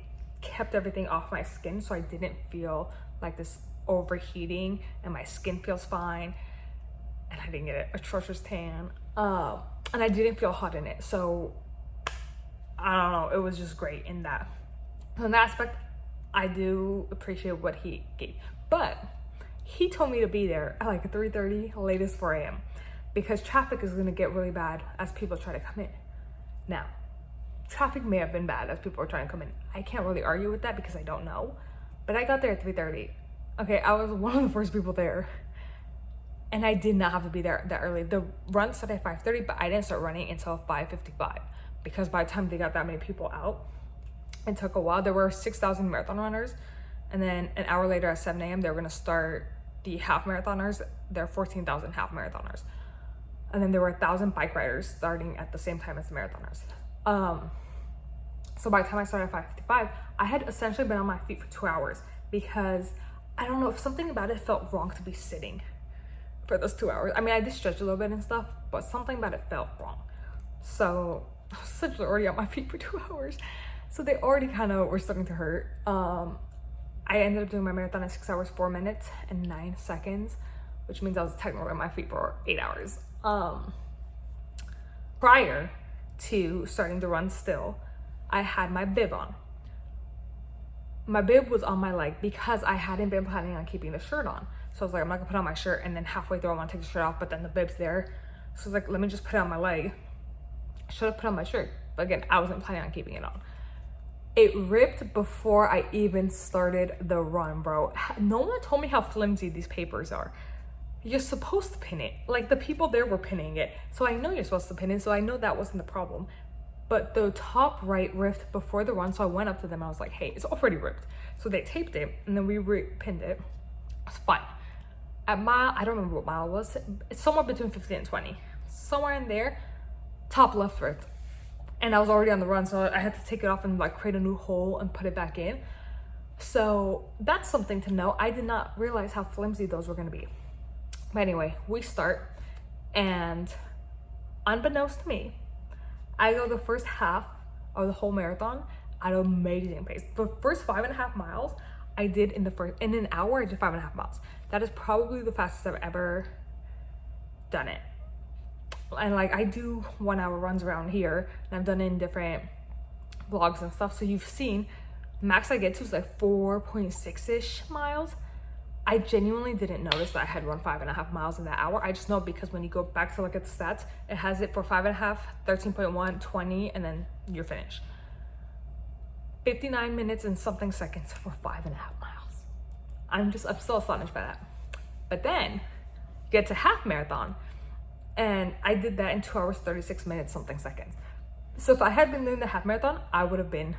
kept everything off my skin, so I didn't feel like this overheating, and my skin feels fine, and I didn't get an atrocious tan, and I didn't feel hot in it. So I don't know, it was just great in that. So in that aspect, I do appreciate what he gave. But he told me to be there at like 3:30, latest 4 a.m. because traffic is gonna get really bad as people try to come in. Now, traffic may have been bad as people were trying to come in. I can't really argue with that because I don't know. But I got there at 3:30. Okay, I was one of the first people there. And I did not have to be there that early. The run started at 5:30, but I didn't start running until 5:55 because by the time they got that many people out, it took a while. There were 6,000 marathon runners, and then an hour later at 7 a.m. they were gonna start the half marathoners. There are 14,000 half marathoners. And then there were 1,000 bike riders starting at the same time as the marathoners. So by the time I started at 5:55, I had essentially been on my feet for 2 hours because I don't know, if something about it felt wrong to be sitting for those 2 hours. I mean, I did stretch a little bit and stuff, but something about it felt wrong. So I was essentially already on my feet for 2 hours. So they already kind of were starting to hurt. I ended up doing my marathon in 6 hours, 4 minutes and 9 seconds, which means I was technically on my feet for 8 hours. Prior to starting to run still, I had my bib on. My bib was on my leg because I hadn't been planning on keeping the shirt on. So I was like, I'm not gonna put on my shirt and then halfway through I want to take the shirt off, but then the bib's there. So I was like, let me just put it on my leg. I should have put on my shirt, but again, I wasn't planning on keeping it on. It ripped before I even started the run, bro. No one told me how flimsy these papers are. You're supposed to pin it. Like, the people there were pinning it. So I know you're supposed to pin it, so I know that wasn't the problem. But the top right ripped before the run, so I went up to them. I was like, hey, it's already ripped. So they taped it, and then we pinned it. It's fine. At mile, I don't remember what mile it was. It's somewhere between 15 and 20. Somewhere in there, top left ripped. And I was already on the run, so I had to take it off and like create a new hole and put it back in. So that's something to know. I did not realize how flimsy those were gonna be. But anyway, we start, and unbeknownst to me, I go the first half of the whole marathon at an amazing pace. The first 5.5 miles I did in an hour. I did 5.5 miles. That is probably the fastest I've ever done it. And like, I do 1 hour runs around here, and I've done it in different vlogs and stuff. So you've seen max I get to is like 4.6-ish miles. I genuinely didn't notice that I had run 5.5 miles in that hour. I just know because when you go back to look at the stats, it has it for 5.5, 13.1, 20, and then you're finished. 59 minutes and something seconds for 5.5 miles. I'm still astonished by that. But then you get to half marathon, and I did that in 2 hours, 36 minutes, something seconds. So if I had been doing the half marathon, I would have been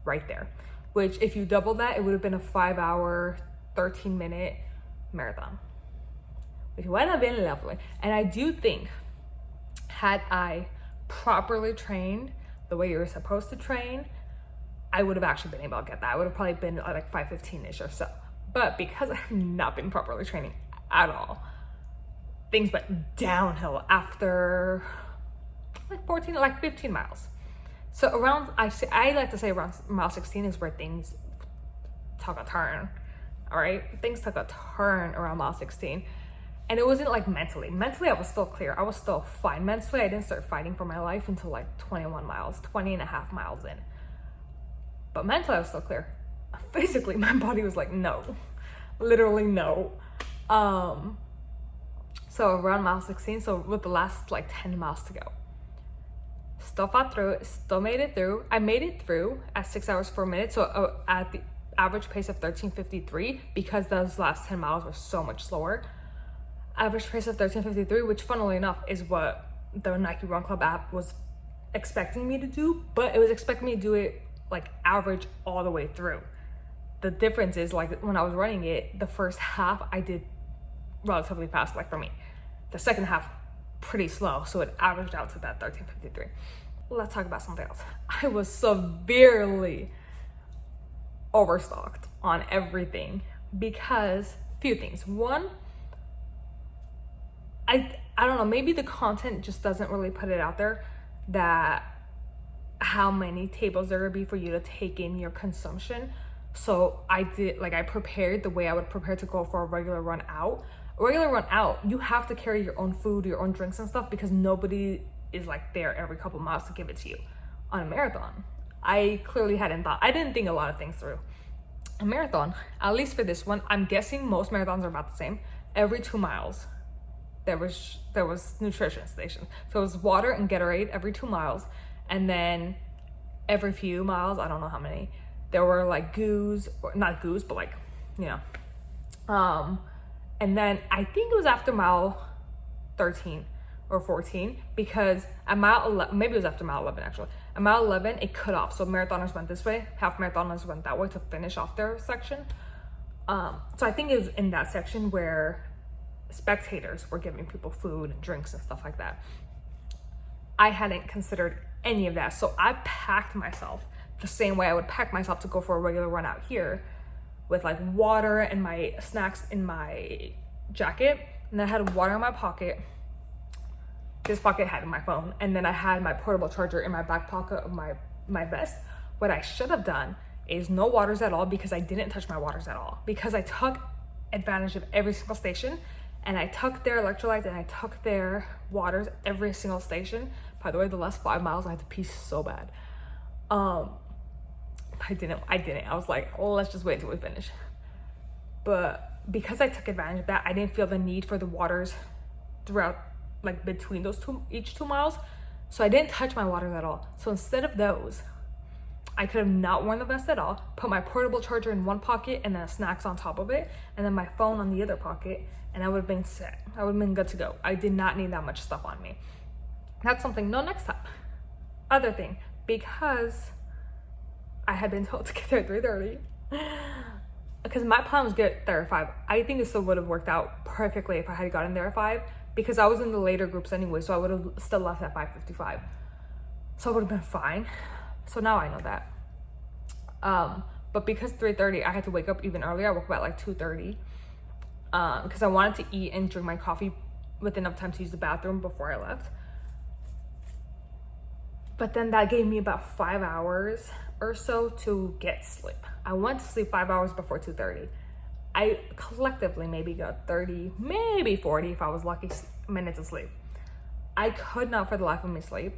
right there, which if you double that, it would have been a 5 hour, 13-minute marathon, which would have been lovely. And I do think, had I properly trained the way you're supposed to train, I would have actually been able to get that. I would have probably been at like 5:15-ish or so. But because I have not been properly training at all, things went downhill after like 15 miles. So around, I like to say around mile 16 is where things took a turn. All right, things took a turn around mile 16, And it wasn't like mentally. Mentally, I was still clear. I was still fine. Mentally, I didn't start fighting for my life until like 21 miles, 20 and a half miles in. But mentally, I was still clear. Physically, my body was like, no. Literally, no. So around mile 16, so with the last like 10 miles to go. Still fought through it, still made it through. I made it through at 6 hours 4 minutes, so at the average pace of 13:53, because those last 10 miles were so much slower. Average pace of 13:53, which funnily enough is what the Nike Run Club app was expecting me to do, but it was expecting me to do it like average all the way through. The difference is, like, when I was running it, the first half I did relatively fast, like for me. The second half, pretty slow, so it averaged out to that 13:53. Let's talk about something else. I was severely overstocked on everything because few things. One, I don't know, maybe the content just doesn't really put it out there that how many tables there would be for you to take in your consumption. So I prepared the way I would prepare to go for a regular run out. A regular run out, you have to carry your own food, your own drinks and stuff, because nobody is like there every couple miles to give it to you. On a marathon, I didn't think a lot of things through. A marathon, at least for this one, I'm guessing most marathons are about the same. Every 2 miles, there was nutrition stations. So it was water and Gatorade every 2 miles, and then every few miles, I don't know how many, there were like goos, or not goos, but like, you know. And then I think it was after mile 13 or 14, because at mile 11, maybe it was after mile 11 actually. At mile 11, it cut off. So marathoners went this way, half marathoners went that way to finish off their section. So I think it was in that section where spectators were giving people food and drinks and stuff like that. I hadn't considered any of that. So I packed myself the same way I would pack myself to go for a regular run out here, with like water and my snacks in my jacket. And then I had water in my pocket. This pocket had my phone. And then I had my portable charger in my back pocket of my vest. What I should have done is no waters at all, because I didn't touch my waters at all. Because I took advantage of every single station, and I took their electrolytes and I took their waters every single station. By the way, the last 5 miles I had to pee so bad. I didn't. I was like, oh, let's just wait until we finish. But because I took advantage of that, I didn't feel the need for the waters throughout, like between each 2 miles. So I didn't touch my waters at all. So instead of those, I could have not worn the vest at all, put my portable charger in one pocket and then snacks on top of it, and then my phone on the other pocket, and I would have been set. I would have been good to go. I did not need that much stuff on me. That's something, no, next time. Other thing, because I had been told to get there at 3:30, because my plan was to get there at 5. I think it still would have worked out perfectly if I had gotten there at 5, because I was in the later groups anyway, so I would have still left at 5:55. So it would have been fine. So now I know that. But because 3:30, I had to wake up even earlier. I woke up at like 2:30, because I wanted to eat and drink my coffee with enough time to use the bathroom before I left. But then that gave me about 5 hours or so to get sleep. I went to sleep 5 hours before 2:30. I collectively maybe got 30, maybe 40 if I was lucky, minutes of sleep. I could not for the life of me sleep.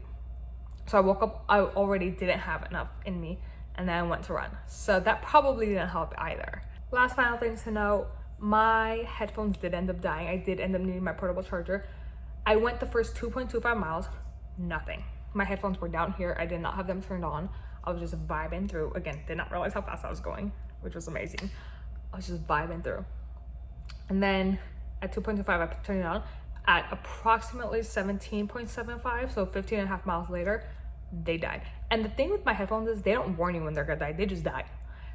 So I woke up, I already didn't have enough in me, and then I went to run. So that probably didn't help either. Last final things to note, my headphones did end up dying. I did end up needing my portable charger. I went the first 2.25 miles, nothing. My headphones were down here. I did not have them turned on. I was just vibing through. Again, did not realize how fast I was going, which was amazing. I was just vibing through. And then at 2.25, I turned it on. At approximately 17.75, so 15 and a half miles later, they died. And the thing with my headphones is they don't warn you when they're gonna die. They just die.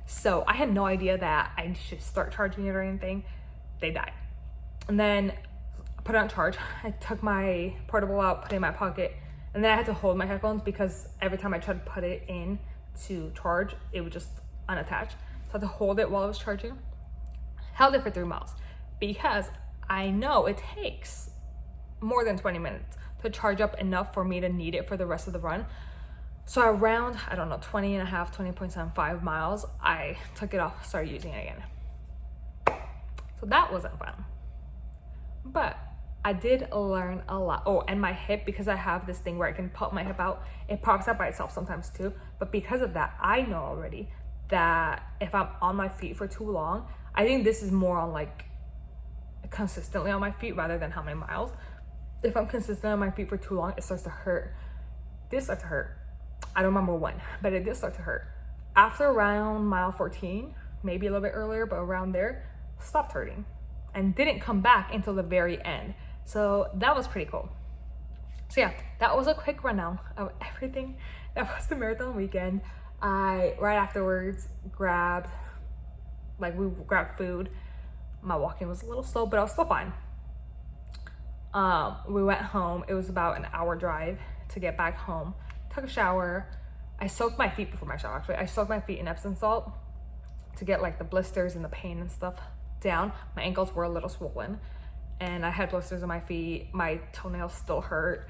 So I had no idea that I should start charging it or anything. They died. And then I put it on charge. I took my portable out, put it in my pocket, and then I had to hold my headphones because every time I tried to put it in to charge, it would just unattach. So I had to hold it while I was charging. Held it for 3 miles because I know it takes more than 20 minutes to charge up enough for me to need it for the rest of the run. So around, I don't know, 20 and a half, 20.75 miles, I took it off, started using it again. So that wasn't fun. but I did learn a lot. Oh, and my hip, because I have this thing where I can pop my hip out, it pops out by itself sometimes too. But because of that, I know already that if I'm on my feet for too long, I think this is more on like consistently on my feet rather than how many miles. If I'm consistent on my feet for too long, it starts to hurt. This starts to hurt. I don't remember when, but it did start to hurt. After around mile 14, maybe a little bit earlier, but around there, stopped hurting and didn't come back until the very end. So that was pretty cool. So yeah, that was a quick rundown of everything that was the marathon weekend. I, right afterwards, we grabbed food. My walking was a little slow, but I was still fine. We went home. It was about an hour drive to get back home. Took a shower. I soaked my feet before my shower, actually. I soaked my feet in Epsom salt to get like the blisters and the pain and stuff down. My ankles were a little swollen and I had blisters on my feet. My toenails still hurt.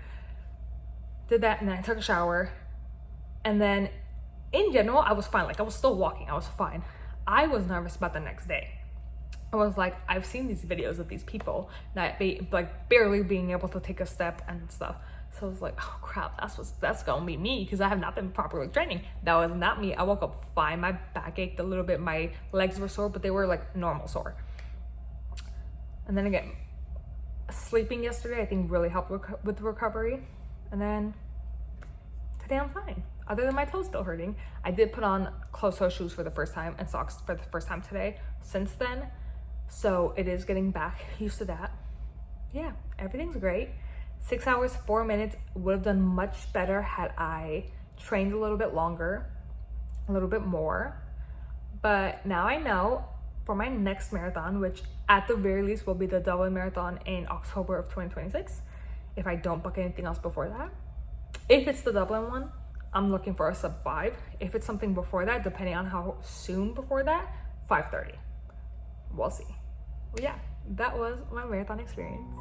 Did that, and then I took a shower. And then in general, I was fine. Like, I was still walking. I was fine. I was nervous about the next day. I was like, I've seen these videos of these people that like barely being able to take a step and stuff. So I was like, oh crap, that's gonna be me, because I have not been properly training. That was not me. I woke up fine. My back ached a little bit. My legs were sore, but they were like normal sore. And then again, sleeping yesterday, I think really helped with the recovery. And then today I'm fine. Other than my toes still hurting. I did put on closed-toe shoes for the first time and socks for the first time today since then. So it is getting back used to that. Yeah, everything's great. 6 hours, 4 minutes. Would have done much better had I trained a little bit longer, a little bit more. But now I know for my next marathon, which at the very least will be the Dublin Marathon in October of 2026, if I don't book anything else before that. If it's the Dublin one, I'm looking for a sub 5. If it's something before that, depending on how soon before that, 5:30. We'll see. Well, yeah, that was my marathon experience.